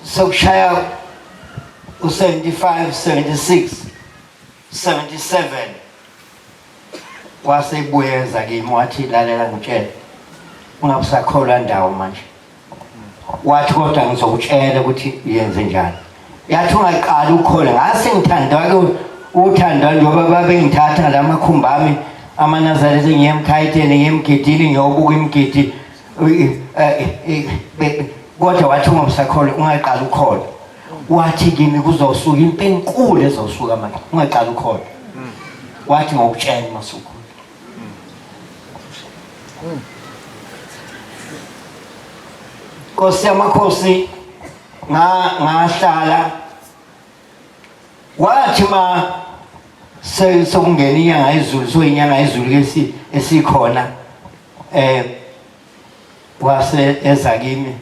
sokushaya u-75, 76, 77 wasebuyeza kimi wathi lalela ngitshela ungabusakholwa ndawo manje wathi kodwa ngizokutshela ukuthi yenze njani yathi ungaqala ukukhola ngase ngithanda uthando njengoba babengithatha lamakhumba ami amanazareti ngiyemkhayiteni ngiyemgidini ngiyobuka imgidi kodwa wathi ungabusakholwa ungaqala ukukhola wathi kimi kuzosuka impi enkulu ezosuka manje ungaqala ukukhola wathi ngokutshela masuku Nkosi yamakhosi ngahlala wathi ma sokungena inyanga yezulu soyinyanga yezulu esikhona wase ezakimi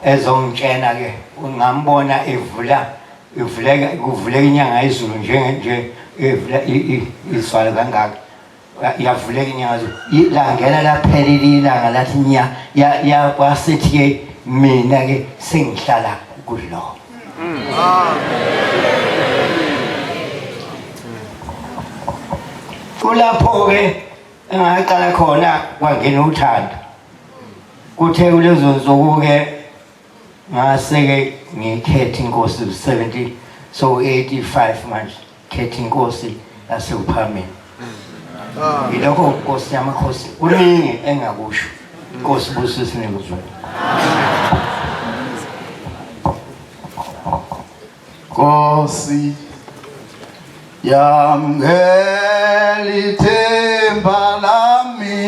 ezongitshena ke ngambona kuvuleka inyanga yezulu nje evula iswala kangaka yavuleka inyanga yezulu langena laphelile ilanga lathi nya wasithi ke mina ke sengihlala kulo kulapho ke engaqala khona kwangena uthando kuthe kulezo nsuku ke ngase ke ngikhethe inkosi 70 so 85 manje khethe inkosi yaseUphameni ilokho Nkosi yamakhosi kuningi engakusho Nkosi busise nekuzwela Nkosi yamngelithemba lami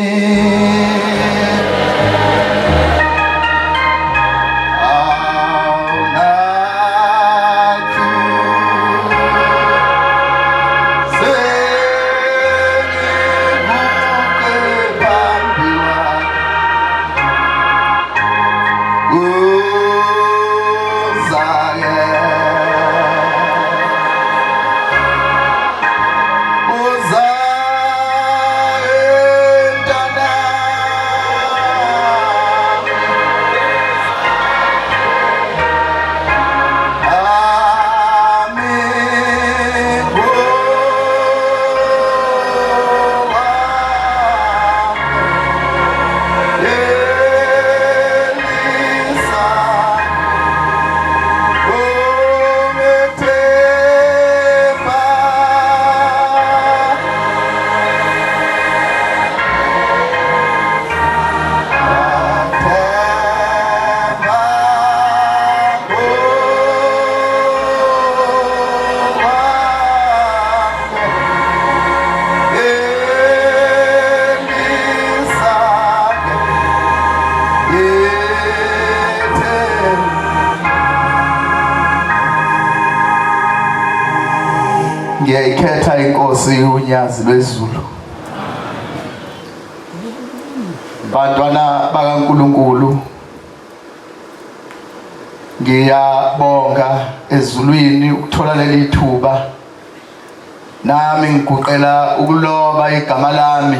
ngiyayikhetha inkosi unyazi lwezulu bantwana bakaNkuluNkulu ngiyabonga ezulwini ukuthola leli thuba nami ngiguqela ukuloba igama lami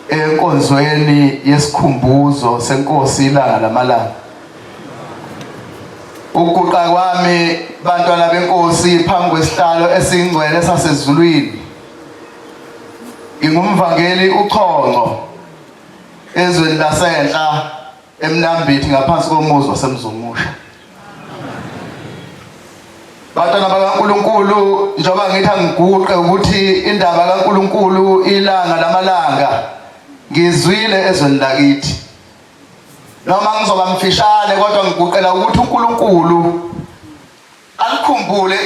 enkonzweni yesikhumbuzo senkosi ilanga lamalanga ukuqa kwami bantwana benkosi phambi kwesihlalo esingcwele sasezulwini ngingumvangeli uChonco ezweni lasenhla eMnambithi ngaphansi komuzi waseMzumusha bantwana bakaNkuluNkulu njengoba ngithi angiguqe ukuthi indaba kaNkuluNkulu ilanga lamalanga ngizwile ezweni lakithi noma ngizoba mfishane kodwa ngiguqela ukuthi uNkulunkulu alikhumbule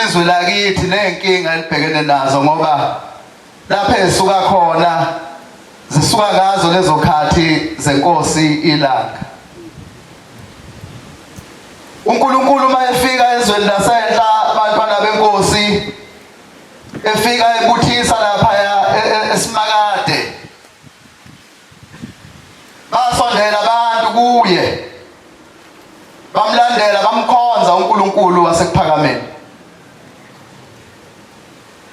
izwe lakithi nenkinga elibhekene nazo ngoba lapho esuka khona zisuka ngazo lezo khathi zenkosi ilanga uNkulunkulu mayefika ezweni lasenhla abantwana benkosi efika ebuthisa lapha eSimakade basondela abantu kuye bamlandela bamkhonza uNkulunkulu wasekuphakameni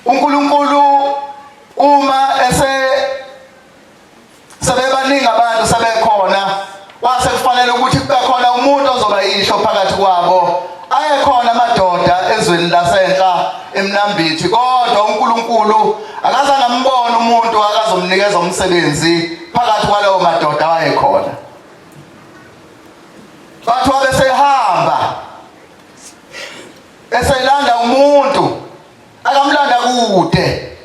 uNkulunkulu uma sebebaningi abantu sebekhona wase kufanele ukuthi kube khona umuntu ozoba yisho phakathi kwabo ayekhona amadoda ezweni lasenhla eMnambithi kodwa uNkulunkulu akazange ambone umuntu akazomnikeza umsebenzi phakathi kwalawo madoda awayekhona. Bathi wabe sehamba eselanda umuntu akamlanda kude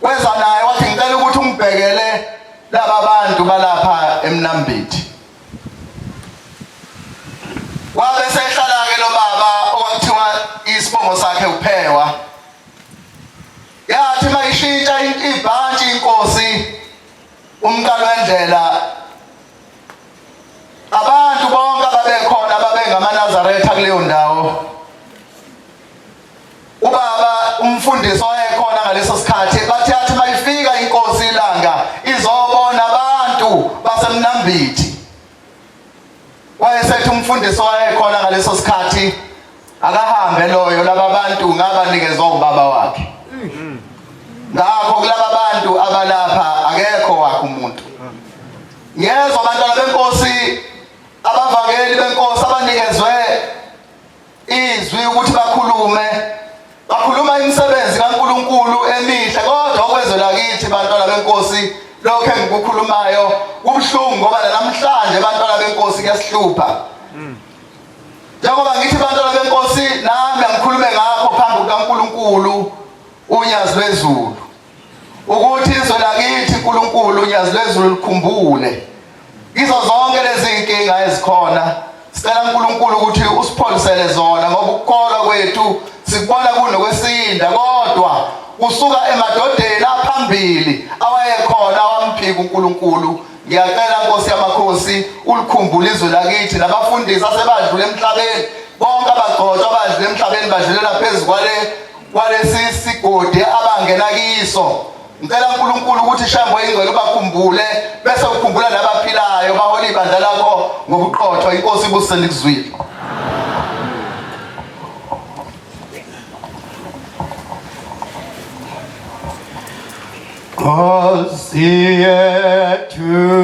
weza naye wathi ngicela ukuthi ungibhekele laba bantu balapha eMnambithi. Wabe sehlala ke lo baba okwathiwa isibongo sakhe uPhewa. Yathi mayishintsha ibhantshi inkosi umqalo wendlela abantu bonke ababekhona babengamaNazaretha kuleyo ndawo. Ubaba umfundisi owayekhona ngaleso sikhathi bathi yathi mayifika inkosi ilanga izobona abantu baseMnambithi. Wayesethi umfundisi owayekhona ngaleso sikhathi akahambe loyo laba bantu ngabanikezwa ubaba wakhe. Ngakho kulaba bantu abalapha akekho wakhe umuntu. Yezwa abantwana benkosi abavangeli benkosi abanikezwe izwi ukuthi bakhuluma imisebenzi kaNkulunkulu emihle kodwa okwezela kithi bantwana benkosi lokho engikukhulumayo kubuhlungu ngoba namhlanje abantwana benkosi kuyasihlupha. Njengoba ngithi bantwana benkosi nami angikhulume ngakho phambi kaNkulunkulu unyazi lwezulu ukuthi izwe lakithi uNkulunkulu unyazi lwezulu likhumbule izo zonke lezi inkinga ezikhona. Sicela uNkulunkulu ukuthi usipholisele zona ngoba ukukholwa kwethu sikubona kunokwesinda kodwa kusuka emadodeni aphambili awayekhona awamphika uNkulunkulu. Ngiyacela Nkosi yamakhosi ulikhumbule izwe lakithi nabafundisi asebadlule emhlabeni bonke abagcotshwa abadlule emhlabeni badlulela phezulu kwalesi sigodi abangena kiso. Ngicela uNkulunkulu ukuthi ishambo ingcwele bakhumbule bese ukhumbula nabaphilayo baholi ibandla lakho ngobuqotho. Inkosi ibusele ikuzwile. Nkosi yethu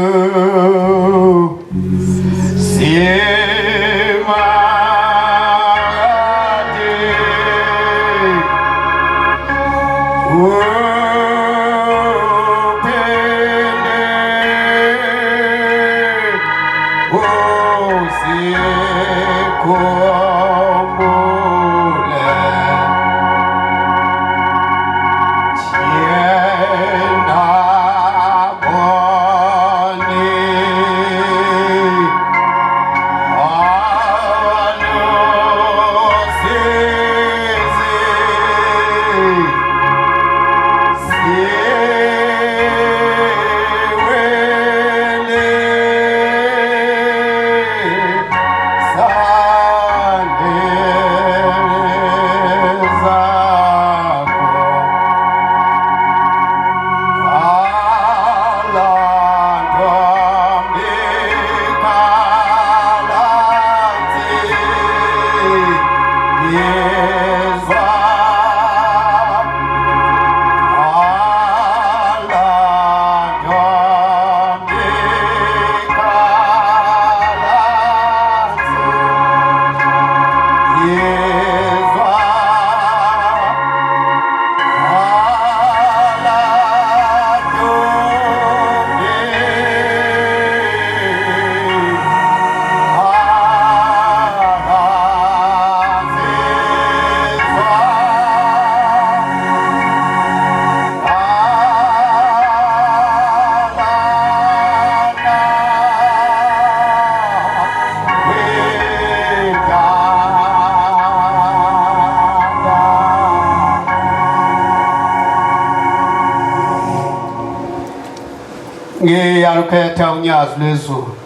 ngiyalukhetha unyazi lwezulu.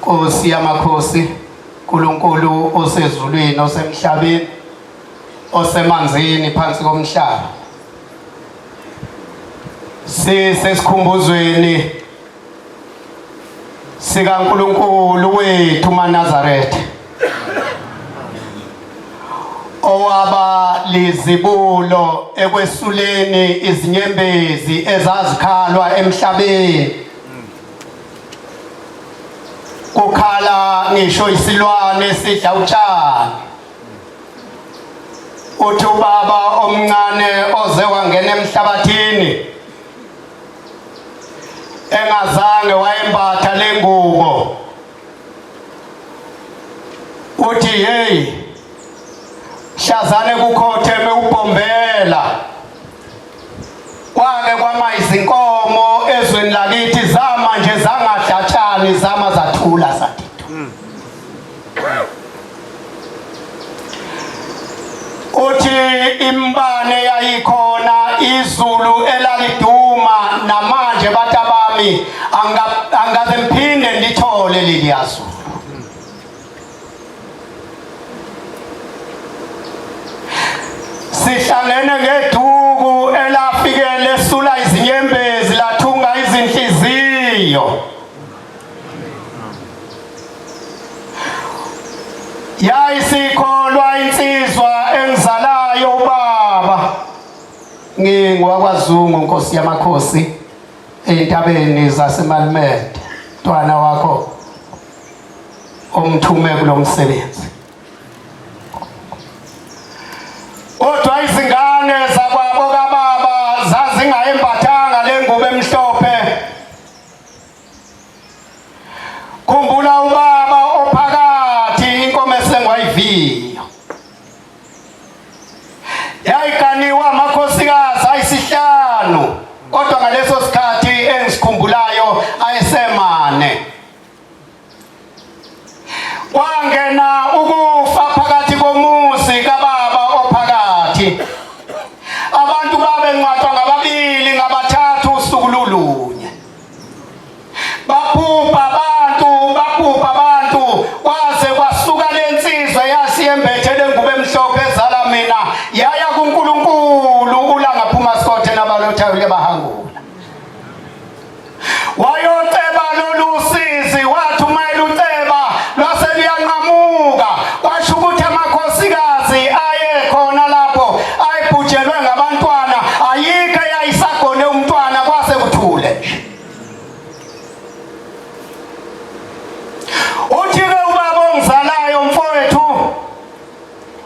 Nkosi yamakhosi, uNkulunkulu osezulwini osemhlabeni osemanzini phansi komhlaba, sisesikhumbuzweni sikaNkulunkulu wethu uMaNazaretha owaba lizibulo ekwesuleni izinyembezi ezazikhalwa emhlabeni. Kukhala ngisho isilwane sidla utshani uthi ubaba omncane oze wangena emhlabathini engazange wayembatha lengubo uthi hey shazane kukhothe mewubhombela kwake kwama izinkomo ezweni lakithi zama nje zangadlatshani zama zathula zathi uthi imbane yayikhona izulu elaliduma namanje batabami angaze mphinde ndithole leliyasu sihlangene ngeduku elafike lesula izinyembezi lathunga izinhliziyo yayisikholwa insizwa engizalayo ubaba ngingwakwaZungu Nkosi yamakhosi entabeni zaseMalimede ntwana wakho omthume kulomsebenzi kodwa izingane zakwabo kababa zazingayembathanga lengubo emhlophe khumbula ubaba ophakathi inkomo esengwayiviyo yayiganiwa amakhosikazi ayisihlanu kodwa ngaleso sikhathi engisikhumbulayo ayesemane kwangena ukufa phakathi komuzi kababa ophakathi abantu babenqwathwa ngababili ngabathathu usuku lulunye baphupha abantu kwaze kwasuka lensizwe yasiyembethe lengubo emhlophe ezala mina yaya kuNkulunkulu ulangaphuma sikothe nabalothayo bahangula wayoceba lolu sizi wathi umayiluceba lwaseluyanqamuka kwasho ukuthi amakhosikazi ayekhona lapho ayibhujelwe ngabantwana ayike yayisagone umntwana kwase kuthule uthi-ke ubaba ongizalayo mfowethu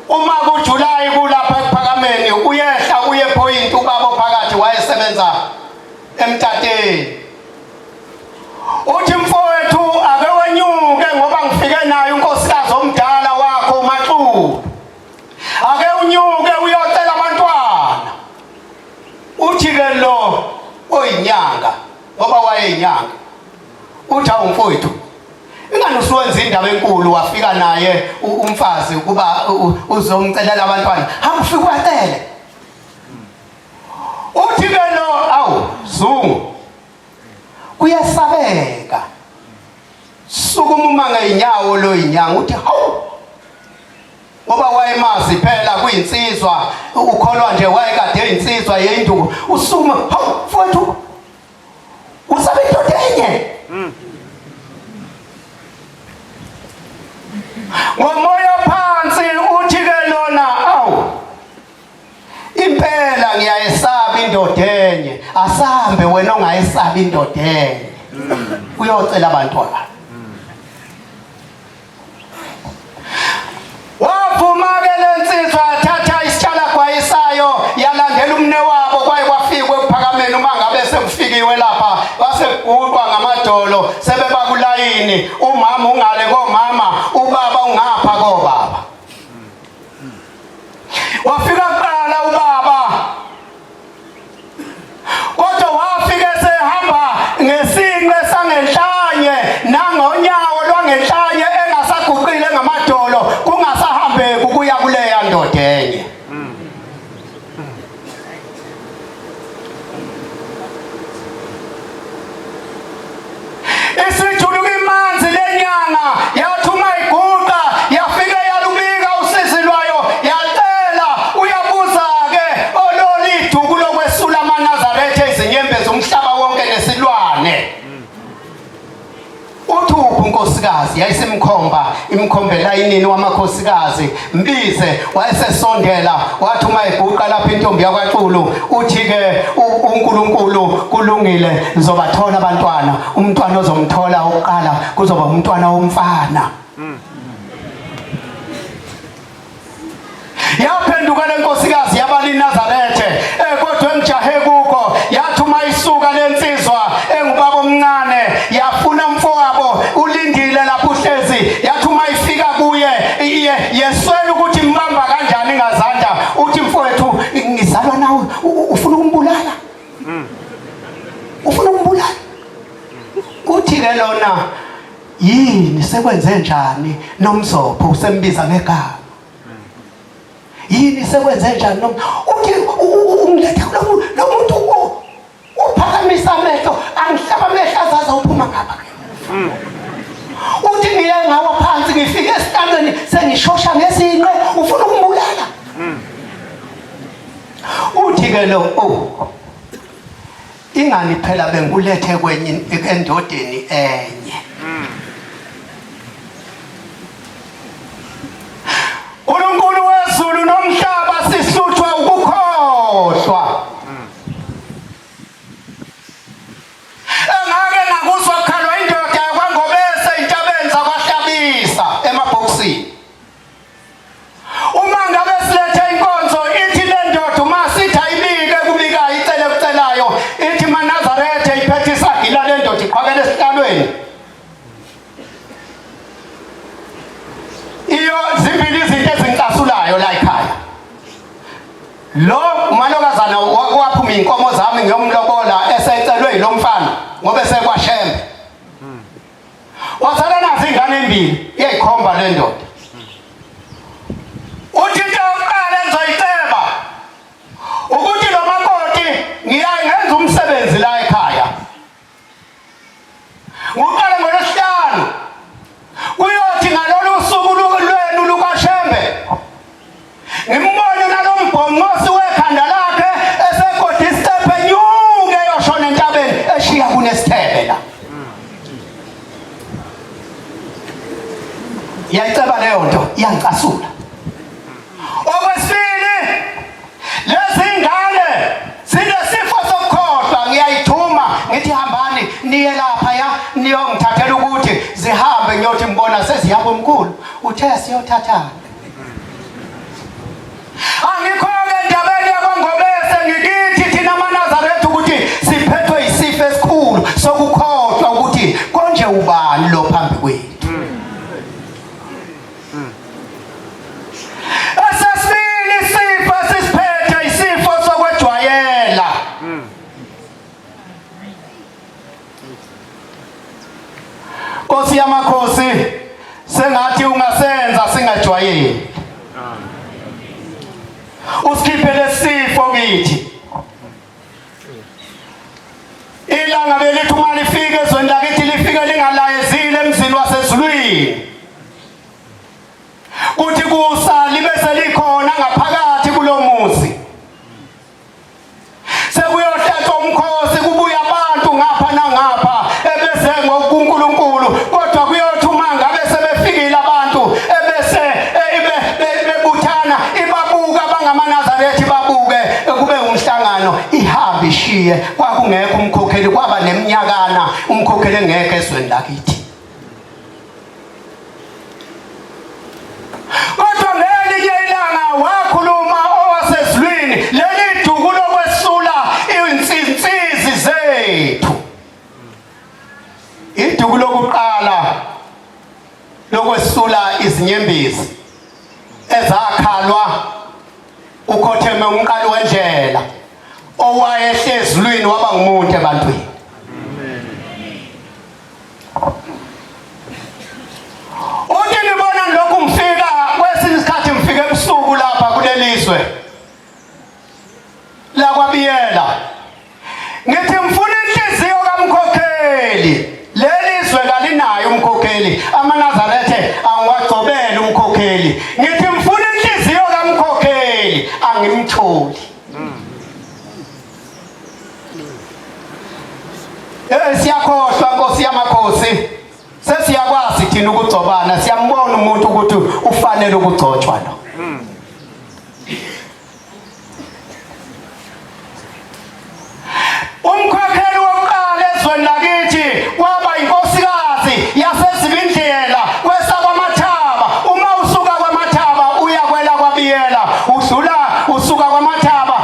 uma kuJulayi kulapha ekuphakameni uyehla uyephoyinti ubaba ophakathi wayesebenza emtateni uthi mfowethu ake wenyuke ngoba ngifike nayo unkosikazi omdala wakho uMaxulu ake unyuke uyocela abantwana uthi-ke lo oyinyanga ngoba wayeyinyanga uthi awumfowethu ingani usuwenza indaba enkulu wafika naye umfazi ukuba uzomcelela abantwana hambufika uyacele uthi-ke lo awu Zungu kuyasabeka sukuma uma ngeinyawo lo inyanga uthi hawu ngoba wayemazi phela kuyinsizwa ukholwa nje wayekade eyinsizwa yeyinduku usukuma hawu mfowethu usabe indoda enye ngomoya phansi uthi-ke lona awu impela ngiyayesaba indoda enye asambe wena ongayesaba indoda enye uyocela abantwana wavuma-ke lensizwa yathatha isitshalagwayisayo yalandela umne wabo kwaye kwafikwe ekuphakameni uma ngabe sekufikiwe lapha basegudwa ngamadolo sebebakulayini umama ungale komama ubaba ungapha kobaba wafika kuqala ubaba kodwa wafike sehamba ngesinqe sangenhlanye nangonyawo lwangenhlanye engasaguqile ngamadolo kungasahambeki ukuya kuleya ndoda enye isijuluka imanzi lenyanga yathuma iguqa yafike yalubika usizi lwayo yacela uyabuza-ke ololiduku lokwesula amaNazaretha ezinyembezi umhlaba wonke nesilwane uthupha unkosikazi yayisimkhomba imkhombela inini wamakhosikazi mbize wayesesondela wathi uma eguqa lapha intombi yakwaXulu uthi-ke uNkulunkulu kulungile ngizobathola abantwana umntwana ozomthola oqala kuzoba umntwana womfana yaphenduka lenkosi Nazarethe kodwa engijahe kuko yathi uma isuka lensizwa engubaba omncane yafuna umfowabo ulindile lapho uhlezi yathi uma ifika kuye yeswela ukuthi mbamba kanjani ngazandla uthi mfowethu ngizalwa nawe ufuna ukumbulala ufuna ukumbulala uthi ke lona yini sekwenze njani nomzopho usembiza ngegama yini sekwenze njani uthi ungilethe lo muntu uphakamisa amehlo angihlaba amehlo azaza uphuma ngapha uthi ngiye ngawa phansi ngifike esitandeni sengishosha ngezinqe ufuna ukumbulala uthi ke lo ingani phela bengulethe kwenye endodeni enye uNkulunkulu wezulu nomhlaba sihluthwa ukukhohlwa engake ngakuzwa kukhalwa indoda yakwaNgobese intabeni zakwaHlabisa emabhokisini uma ngabe silethe inkonzo ithi le ndoda uma sithi ayibike kubika icele kucelayo ithi maNazarethe iphethe isagila le ndoda iqhakele esihlalweni iyo zimbili izinto ezingicasulayo la ekhaya lo umalokazana waphuma inkomo zami ngiyomlobola esecelwe yilomfana ngoba esekwashembe wasala nazi ingane embili iyayikhomba le ndoda uthi into yokuqala engizoyiceba ukuthi lo makoti ngiyenza umsebenzi la ekhaya nguqala ngolosihlanu kuyothi ngalolu suku lwenu lukashembe ngimbone nalombhonqosi wekhanda lakhe esegoda isitepe enyuke yoshona entabeni eshiya kunesithebe la yayiceba leyo nto iyangicasula okwesibili lezi ngane zinesifo sokukhohlwa ngiyayithuma ngithi hambani niye lapha ya niyongithathela ukuthi zihambe ngiyothi mbona seziyapha omkhulu uthe siyothathana angikho-ke endabeni yakwaNgobese ngikithi thina maNazaretha ukuthi siphethwe isifo esikhulu sokukhohlwa ukuthi konje ubani lo phambi kwethu esesibili isifo esisiphethe isifo sokwejwayela Nkosi yamakhosi sengathi ungasenza singajwayeli usikhiphe lesifo kithi ilanga belithi uma lifike ezweni lakithi lifike lingalayezile emzini wasezulwini kuthi kusa libe selikhona ngaphakathi kulo muzi sekuyohlatshwa umkhosi kubuya abantu ngapha nangapha ebese ngokuNkulunkulu kodwa kuyothi uma ngabe sebefikile abantu ebese bebuthana ibabuka abangamaNazarethi babuke kube umhlangano ihambe ishiye kwakungekho umkhokheli kwaba neminyakana umkhokheli engekho ezweni lakithi kodwa ngelinye ilanga wakhuluma owasezulwini leli duku lokwesula izinsizi zethu iduku lokuqala lokwesula izinyembezi ezakhalwa ukhotheme umqali wendlela owayehlezulwini waba ngumuntu ebantwini uthi nibona lokhu ngifika kwesinye isikhathi ngifike ebusuku lapha kulelizwe lakwabiyela ngithi ngifuna inhliziyo kamkhokheli lelizwe kalinayo umkhokheli amaNazarethe angiwagcobele umkhokheli ngithi ngifuna inhliziyo kamkhokheli angimtholi siyakhohlwa Nkosi yamakhosi sesiyakwazi thina ukugcobana siyambona umuntu ukuthi ufanele ukugcotshwa lo umkhokheli wokuqala ezweni lakithi waba inkosikazi yasezibindlela kwesakwamathaba uma usuka kwaMathaba uya kwela kwabiyela udlula usuka kwaMathaba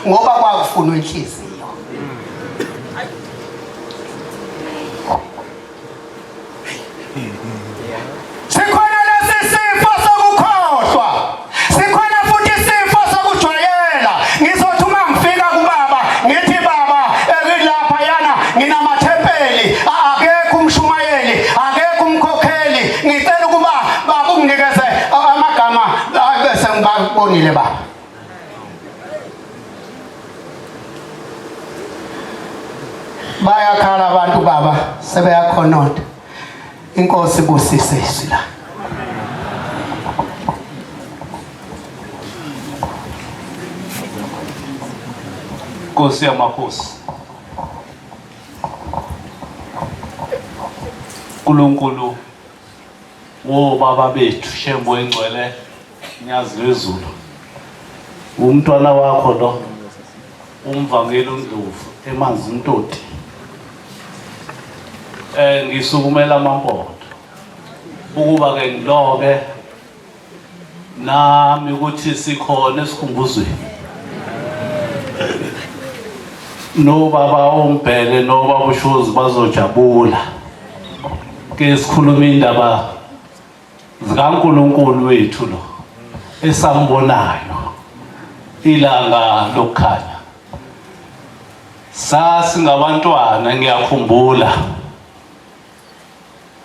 ngoba kwakufunwa inhliziyo. Sikhona lesi sifo sokukhohlwa, sikhona futhi isifo sokujwayela. Ngizothi uma ngifika kubaba ngithi baba lapha yana nginamathempeli, akekho umshumayeli, akekho umkhokheli, ngicela ukuba baba unginikeze amagama bese ngibabonile baba. Bayakhala abantu baba, sebeyakhononda. Inkosi busisizwe la. Nkosi yamakhosi, uNkulunkulu wobaba bethu Shembo engcwele Nyazi lwezulu, umntwana wakho lo umvangeli uNdlovu emanzi Ntoti, ngisukumela amampoto ukuba ke ngilobe nami ukuthi sikhona esikhumbuzweni nobaba ombhele nobaba uShozi bazojabula ke sikhuluma indaba zikaNkulunkulu wethu lo esambonayo ilanga lokukhanya. Sasingabantwana ngiyakhumbula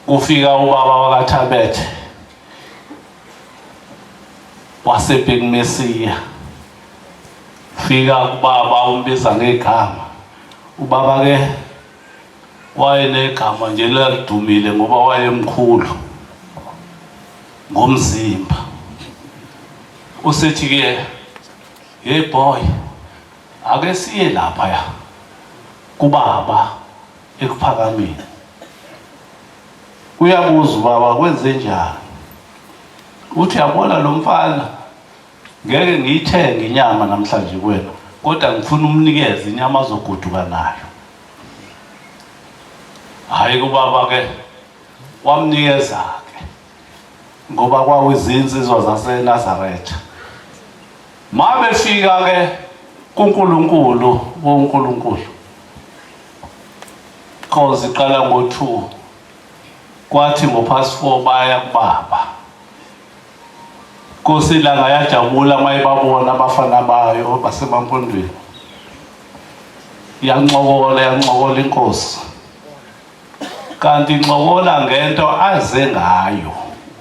kufika ubaba wakaThabethe waseBig Messiah, fika kubaba umbiza ngegama. Ubaba ke wayenegama nje lalidumile ngoba wayemkhulu ngomzimba. Usethi ke, hey boy, ake siye lapha ya kubaba ekuphakameni. Uyabuza ubaba kwenze njani? Uthi yabona lo mfana ngeke ngiyithenge inyama namhlanje kwena, kodwa ngifuna umnikeze inyama azoguduka nayo. Hayi kubaba ke wamnikeza ke ngoba kwakuyizinsizwa zaseNazaretha. Mabefika ke kuNkulunkulu woNkulunkulu cause iqala ngo2 kwathi ngo4 baya kubaba. Nkosi ilanga yajabula mayibabona abafana bayo basemampondweni. Yancokola inkosi. Kanti incokola ngento aze ngayo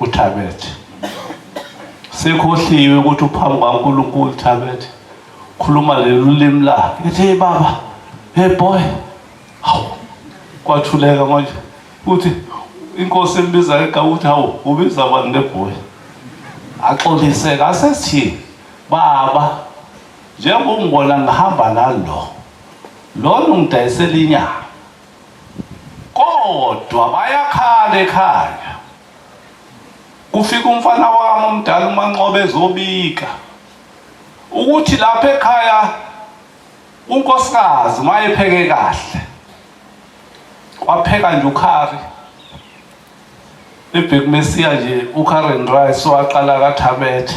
uThabethe. Sekhohliwe ukuthi uphambi kwaNkulunkulu uThabethe khuluma leli ulimi lakhe. Ethi hey baba, hey boy. Hawu. Kwathuleka manje. Uthi inkosi embiza egama uthi hawu ubiza abantu neboy. Axolise kasethi baba njengoba ungibona ngihamba nalo lona ungidayisela inyama kodwa bayakhala ekhaya. Kufika umfana wami umdala uManqobe ezobika ukuthi lapha ekhaya unkosikazi mayepheke kahle wapheka nje ukhari eBig Messiah nje ukhari and rice waqala kaThabethe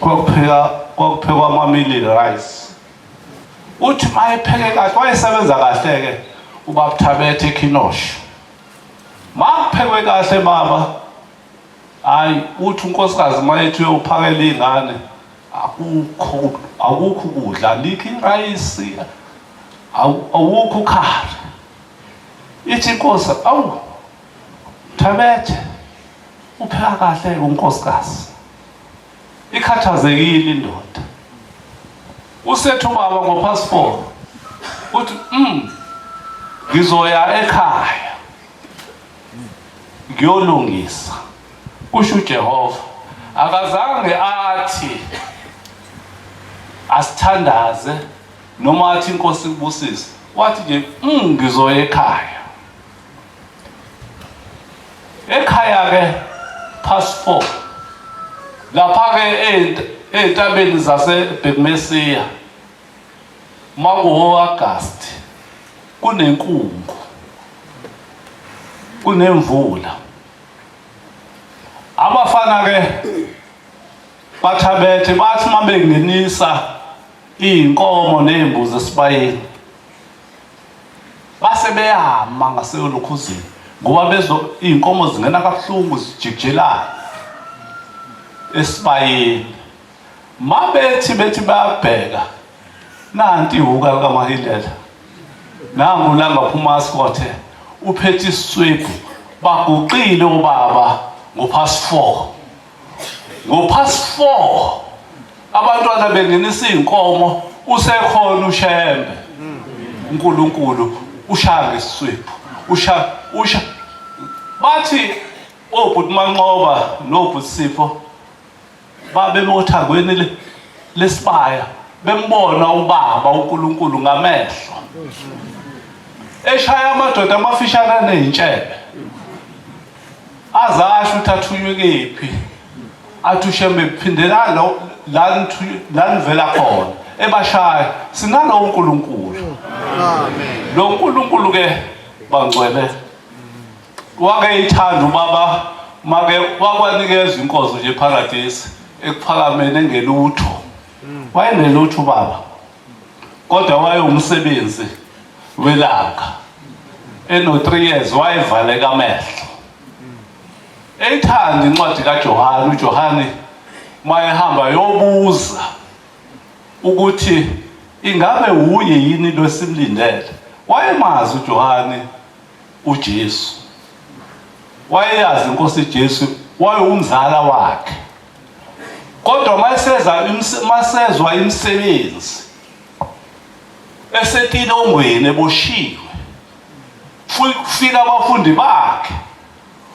kwakuphekwa amamili rice. Uthi mayepheke kahle wayesebenza kahle ke ubaba Thabethe eKhinosha. Makuphekwe kahle baba hayi uthi unkosikazi mayethi uyophakela ingane akukho ukudla likhi rice awukho ukhari. Ithi inkosi awu Thabethe upheka kahle unkosikazi ikhathazekile indoda. Usethu baba ngo4 uthi ngizoya ekhaya ngiyolungisa. Kusho uJehova akazange athi asithandaze noma athi inkosi kubusise, wathi nje ngizoya ekhaya. Ekhaya ke +4 lapha ke entabeni zaseBig Messiah mango-August kunenkungu kunemvula. Abafana ke baThabethe bathi mabengenisa iy'nkomo ney'mbuzi esibayeni base beyama ngaseyolokhuzini ngoba iy'nkomo zingena kabuhlungu zijikijelayo esibayeni. Bethi bayabheka nanti ihuka likaMahilela nangu la ngaphuma asikothe uphethe isiswebhu baguqile obaba ngo4:30 ngo4:30 abantwana bengenisa iy'nkomo usekhona ushembe uNkulunkulu ushaya ngesiswebhu usha bathi obhuti Manqoba nobhuti Sipho babe bothangweni lesibaya bembona ubaba uNkulunkulu ngamehlo eshaya amadoda amafishana ney'ntshebe azasho ukuthi athunywe kephi athi ushembe phindela la nivela khona ebashaya sinalo uNkulunkulu. Amen. Lo uNkulunkulu ke bangcwele wakeyithanda ubaba make wakwanikeza inkozo nje eParadise ekuphakameni engelutho. Wayenelutho ubaba kodwa wayewumsebenzi welanga eno 3 years wayevaleka amehlo eyithanda incwadi kaJohane. uJohane mayehamba yobuza ukuthi ingabe uye yini lo simlindele. Wayemazi uJohane uJesu, wayeyazi inkosi Jesu, wayewumzala wakhe. Kodwa masezwa imisebenzi esetilongweni eboshiwe fika abafundi bakhe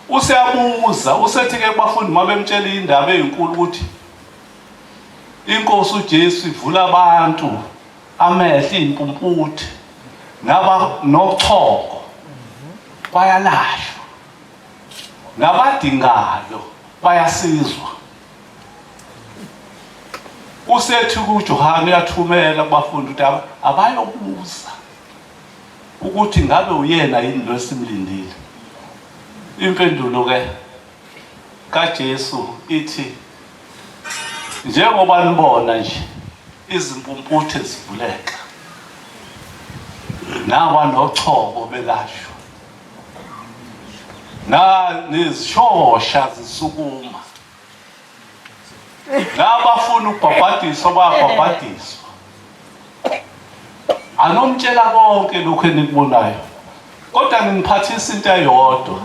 useyabuza usethi-ke kubafundi mabemtshela indaba eyinkulu ukuthi inkosi uJesu ivula abantu amehlo iy'mpumputhi nobuchoko bayalashwa nabadingayo bayasizwa. Usethi kuJohane uyathumela kubafundi ukuthi abayobuza ukuthi ngabe uyena yini lo simlindile. Impendulo ke kaJesu ithi njengoba nibona nje izimpumputhe zivuleka naba nochoko belashwa nezishosha zisukuma nabafuna ukubhabhadiswa bayabhabhadiswa. Anomtshela konke lokhu enikubonayo kodwa ngingiphathisa into eyodwa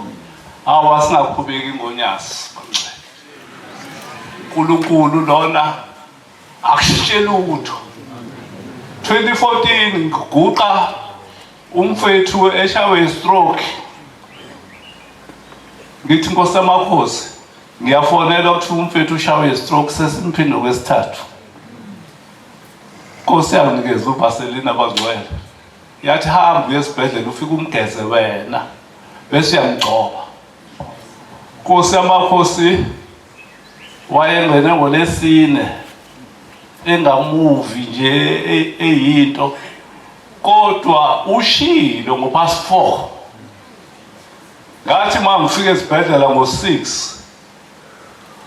awasingakhubeki ngonyasi. uNkulunkulu lona akushintsheli lutho. 2014 ngiguqa umfethu eshawe stroke ngithi Nkosi yamakhosi ngiyafonela ukuthi umfethu ushawe stroke sesimphinde kwesithathu. Nkosi yanginikeza uVaseline abangcwele yathi hamba uye esibhedlela ufike umgeze wena bese uyamgcoba. Nkosi yamakhosi wayengene ngolesine engamuvi nje eyinto kodwa ushilo ngo4:30 ngathi mangifika esibhedlela ngo6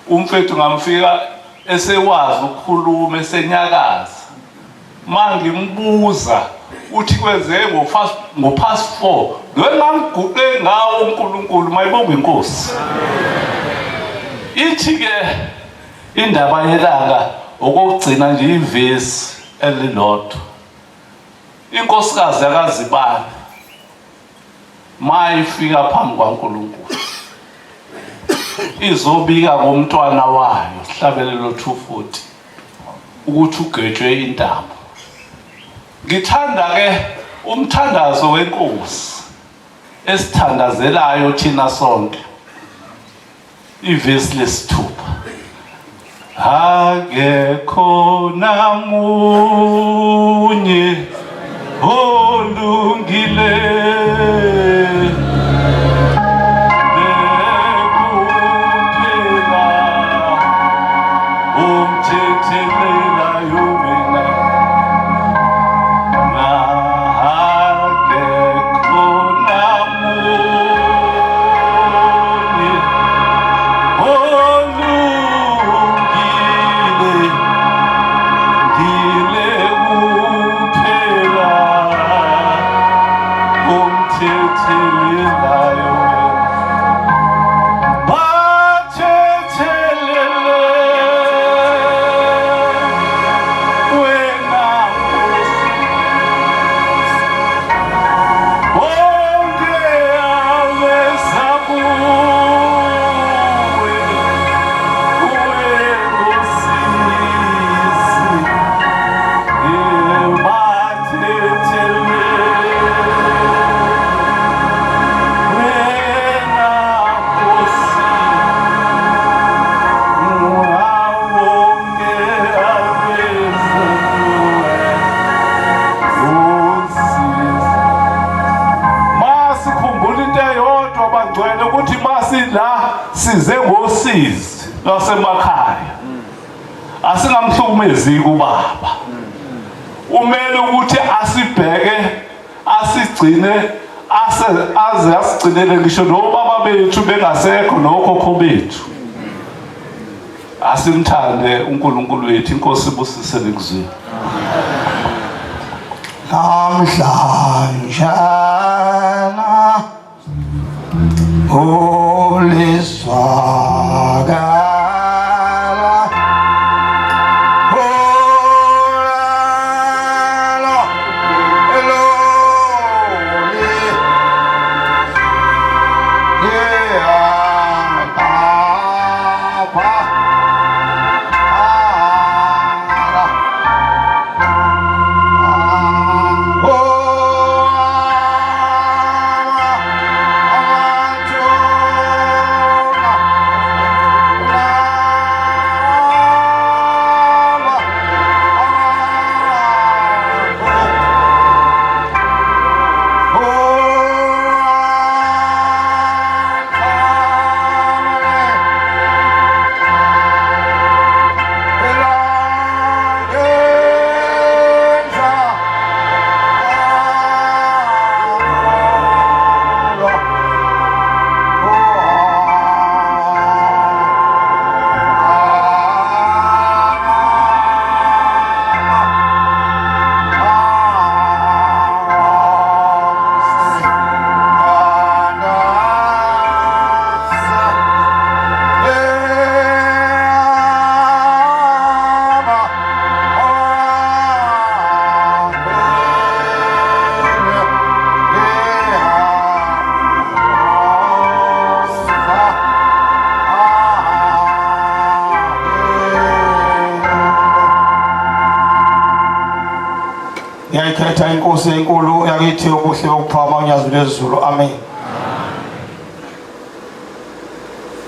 umfethu ngamfika esewazi ukukhuluma esenyakaza. Mangimbuza uthi kwenzeke ngo4:30 ngangiguqe ngawo uNkulunkulu mayibonge inkosi. Ithi ke indaba yelanga okugcina nje ivesi elilodwa. Inkosikazi yakazibani mayifika phambi kwaNkulunkulu izobika ngomntwana wayo sihlabelelo 240 ukuthi ugejwe intambo. Ngithanda ke umthandazo wenkosi esithandazelayo thina sonke ivesi lesithupha. Akekho namunye olungile nekuphela umthethelela yobela na akekho namunye olungile ngile size ngosizi lwasemakhaya asingamhlukumezi kubaba umele ukuthi asibheke asigcine aze asigcinele ngisho nobaba bethu bengasekho nokhokho bethu asimthande uNkulunkulu wethu inkosi ibusisele kuzwini namhlanjana olizwakala ngiyayikhetha inkosi enkulu yakithi ubuhle bokuphama unyazo lwezulu amen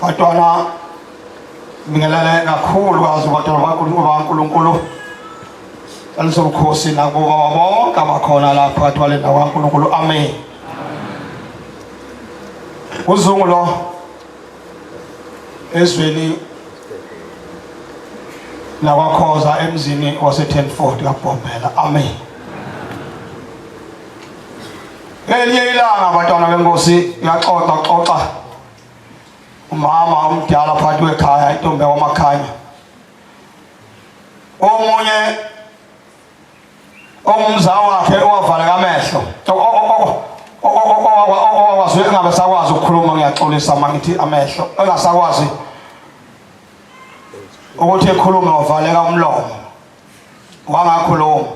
batwana ngibingelele kakhulu kazi batwana baNkulunkulu alisobukhosi nakuba bonke abakhona lapha phakathi kwale ndawo kaNkulunkulu amen uzungu lo ezweni lakwakhoza emzini wase-1040 kaBhombela amen elinye ilanga abantwana benkosi iyaxoxa umama omdala phakathi kwekhaya intombi yakwamakhanya omunye ongumzala wakhe owavaleka amehlo owakwazi engabe sakwazi ukukhuluma ngiyaxolisa mangithi amehlo engasakwazi ukuthi ekhulume wavaleka umlomo wangakhuluma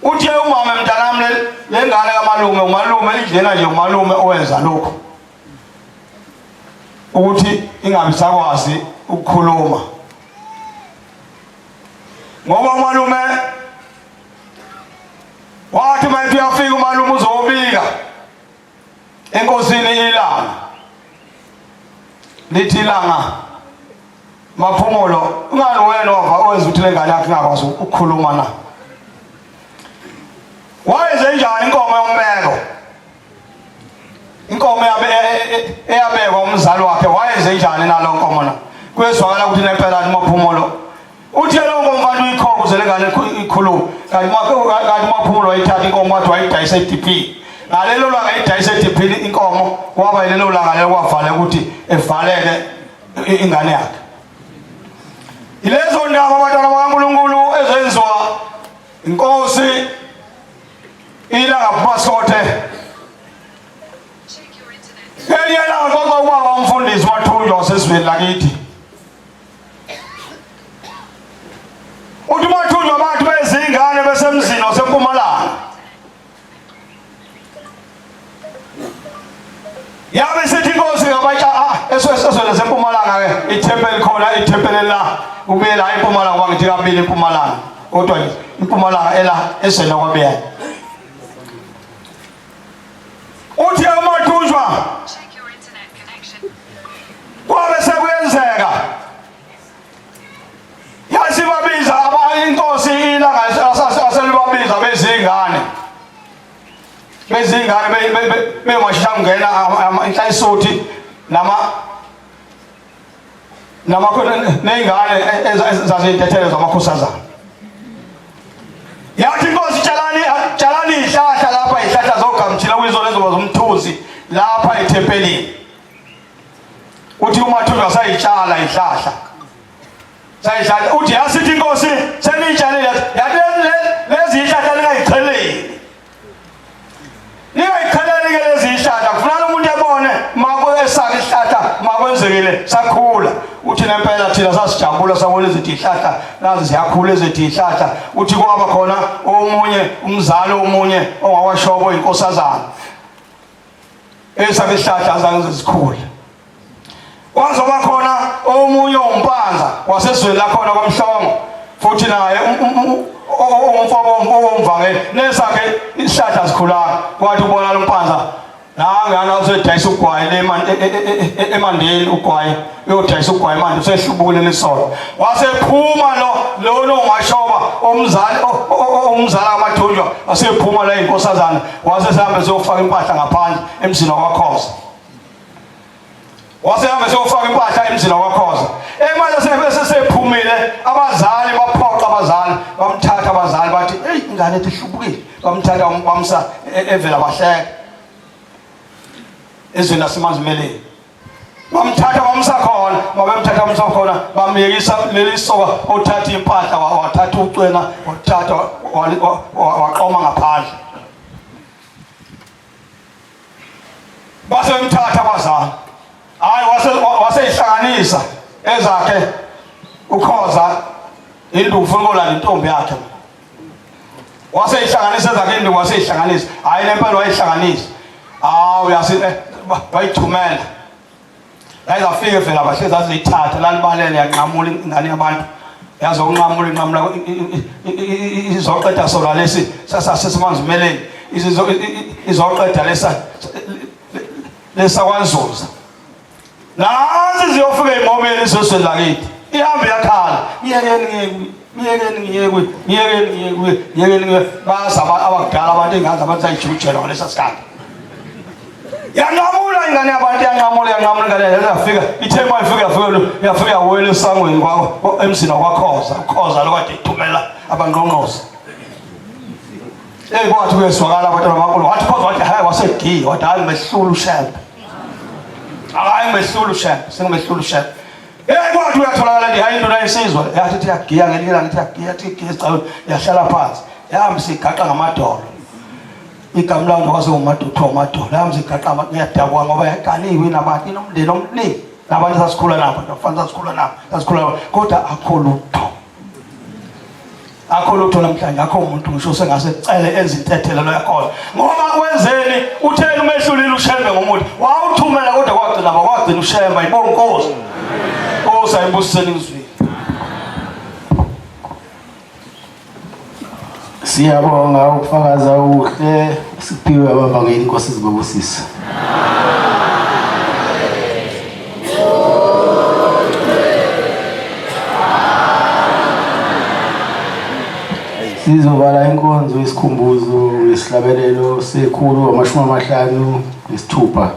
uthi umama mntanami lengane kamalume indlela nje umalume owenza lokho ukuthi ingabe sakwazi ukukhuluma ngoba umalume wathi manje uyafika umalume uzobika enkosini ilanga lithi ilanga Maphumulo ungani wena owenza ukuthi lengane yakhe ingakwazi ukukhuluma na wayenze njani inkomo yombeko inkomo eyabekwa umzali wakhe wayenze njani nalo nkomo na kwezwakala ukuthi nempela Maphumulo uthi lo nkomo mfantu uyikhoko zelengane ikhuluma kanti Maphumulo wayithatha inkomo wathi wayidayisa eDP ngalelo langa idayisa eDP inkomo waba lelo langa lelo kwavala ukuthi evaleke ingane yakhe ilezo ndaba abantwana bakaNkulunkulu ezenziwa inkosi ilanga phasothe eliyela ngoba ubaba umfundisi wathunjwa wasesizweni lakithi uthi mathunjwa abantu bezingane besemzini oseMpumalanga yabe sithi inkosi ngabatsha esesizweni seMpumalanga ke ithempeli khona ithempeli la ube la eMpumalanga wangithi kabili eMpumalanga kodwa eMpumalanga ela esena kwabeya uthi amathunjwa kwabe sekuyenzeka yasibabiza inkosi ilanga aselibabiza bezingane bemashaya kungena inhlayisuthi ney'ngane zaziy'ntethelo zamakhosazana. Yathi inkosi tshalani iy'hlahla lapha, iy'hlahla zogamthila kuyizona ezoba zomthuzi lapha ethempelini. Uthi uMathunjwa sayitshala iy'hlahla, uthi yasithi inkosi seniyitshalile, yathi lezi iy'hlahla ningayicheleli. Ningayicheleli ke lezi iy'hlahla, kufuneka umuntu ebone esaka isihlahla makwenzekile sakhula. Uthi nempela thina sasijabula sabona izithi iy'hlahla nazi ziyakhula ezithi iy'hlahla. Uthi kwaba khona omunye umzali omunye ongawashobo inkosazana esaka isihlahla azange zikhule. Wazoba khona omunye umpanza wasezweni lakhona kwaMhlongo, futhi naye umfowabo owomvangeli nesakhe isihlahla sikhulanga. Kwathi ubona lo mpanza nangana usedayisa ugwayi emandeni, ugwayi uyodayisa ugwayi manje usehlubukile lesolo. Wasephuma lo ungashoba umzala kaMathunjwa, wasephuma la inkosazana wasehambe seyofaka impahla ngaphandle emzini wakwaKhoza. Wasehambe seyofaka impahla emzini wakwaKhoza. Manje sesephumile abazali baphoqa abazali, bamthatha abazali bathi hey ingane ethi ihlubukile, bamthatha bamsa evela bahleka ezweni laseManzimeleni. Bamthatha bamsa khona, bamthatha bamsa khona, bamyekisa leli soka othatha impahla, wathatha ucwena, wathatha waqoma ngaphandle. Basemthatha abazali, hayi waseyihlanganisa ezakhe uKhoza indufu ngola intombi yakhe. Waseyihlanganisa ezakhe indufu, waseyihlanganisa, hayi nempela wayihlanganisa. Uyasi bayithumela yayizafike vela bahle zaziyithatha lalibalele yanqamula ingane yabantu, yazokunqamula izoqeda sona lesi saseSemanzimeleni, izoqeda lesakwaNzuza. Nansi ziyofika ey'momeni esosweni lakithi, ihambe yakhala, ngiyekeni baza abakudala abantu ey'ngane zabantu sayijujela ngalesa sikhathi. Yanqamula ingane yabantu, yanqamula ingane yafika ithema yafika yawela esangweni emzini wakwaKhoza. uKhoza lo kade ithumela abangqongqozi. Kwathi kuyezwakala abantwana bamankulu, wathi Khoza wathi hayi wasediya, wathi hayi ngimehlula uShembe, hayi ngimehlula uShembe, sengimehlula uShembe. Kwathi uyatholakala nje hayi induna yesizwe yathi ithi yagiya ngelinye ilanga, ithi yagiya, ithi igiya esicawini, yahlala phansi yahamba isigaqa ngamadolo. Igama lawo kwasewumadoda umadolo, yahamba isigaqa ngiyadabwa ngoba yaqaliwe nabantu inomndeni omningi, nabantu sasikhula nabo, nabafana sasikhula nabo, kodwa akho lutho namhlanje, akho umuntu ngisho sengase cele enze intethelelo yakhona. Ngoba wenzeni utheni umehlulile uShembe ngomuntu, wawuthumela kodwa kwagcina uShembe. Ayibonge inkosi, inkosi ayibusiseni ngizwini. Siyabonga ukufakaza uhle siphiwe abavangeli, inkosi zibabusise. Sizobala inkonzo yesikhumbuzo ngesihlabelelo sekhulu amashumi 56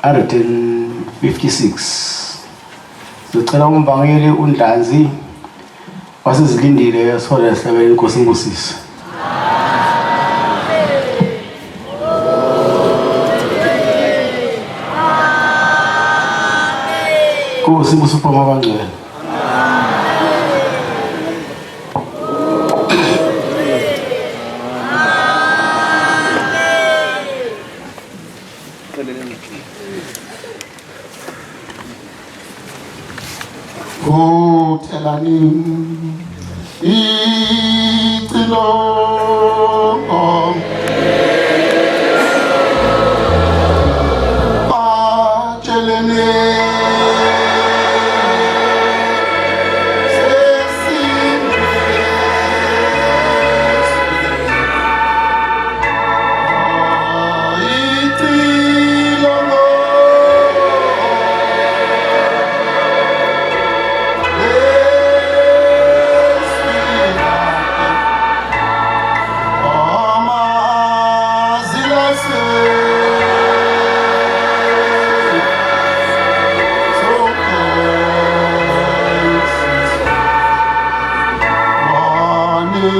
156. Sicela umvangeli uNdlanzi wasezilindile sihole isihlabelelo, inkosi imbusise. Inkosi imbusise uphuma abangcwele. Uthelani icilongo batshelene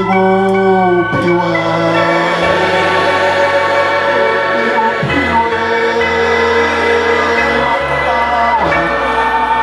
Kubo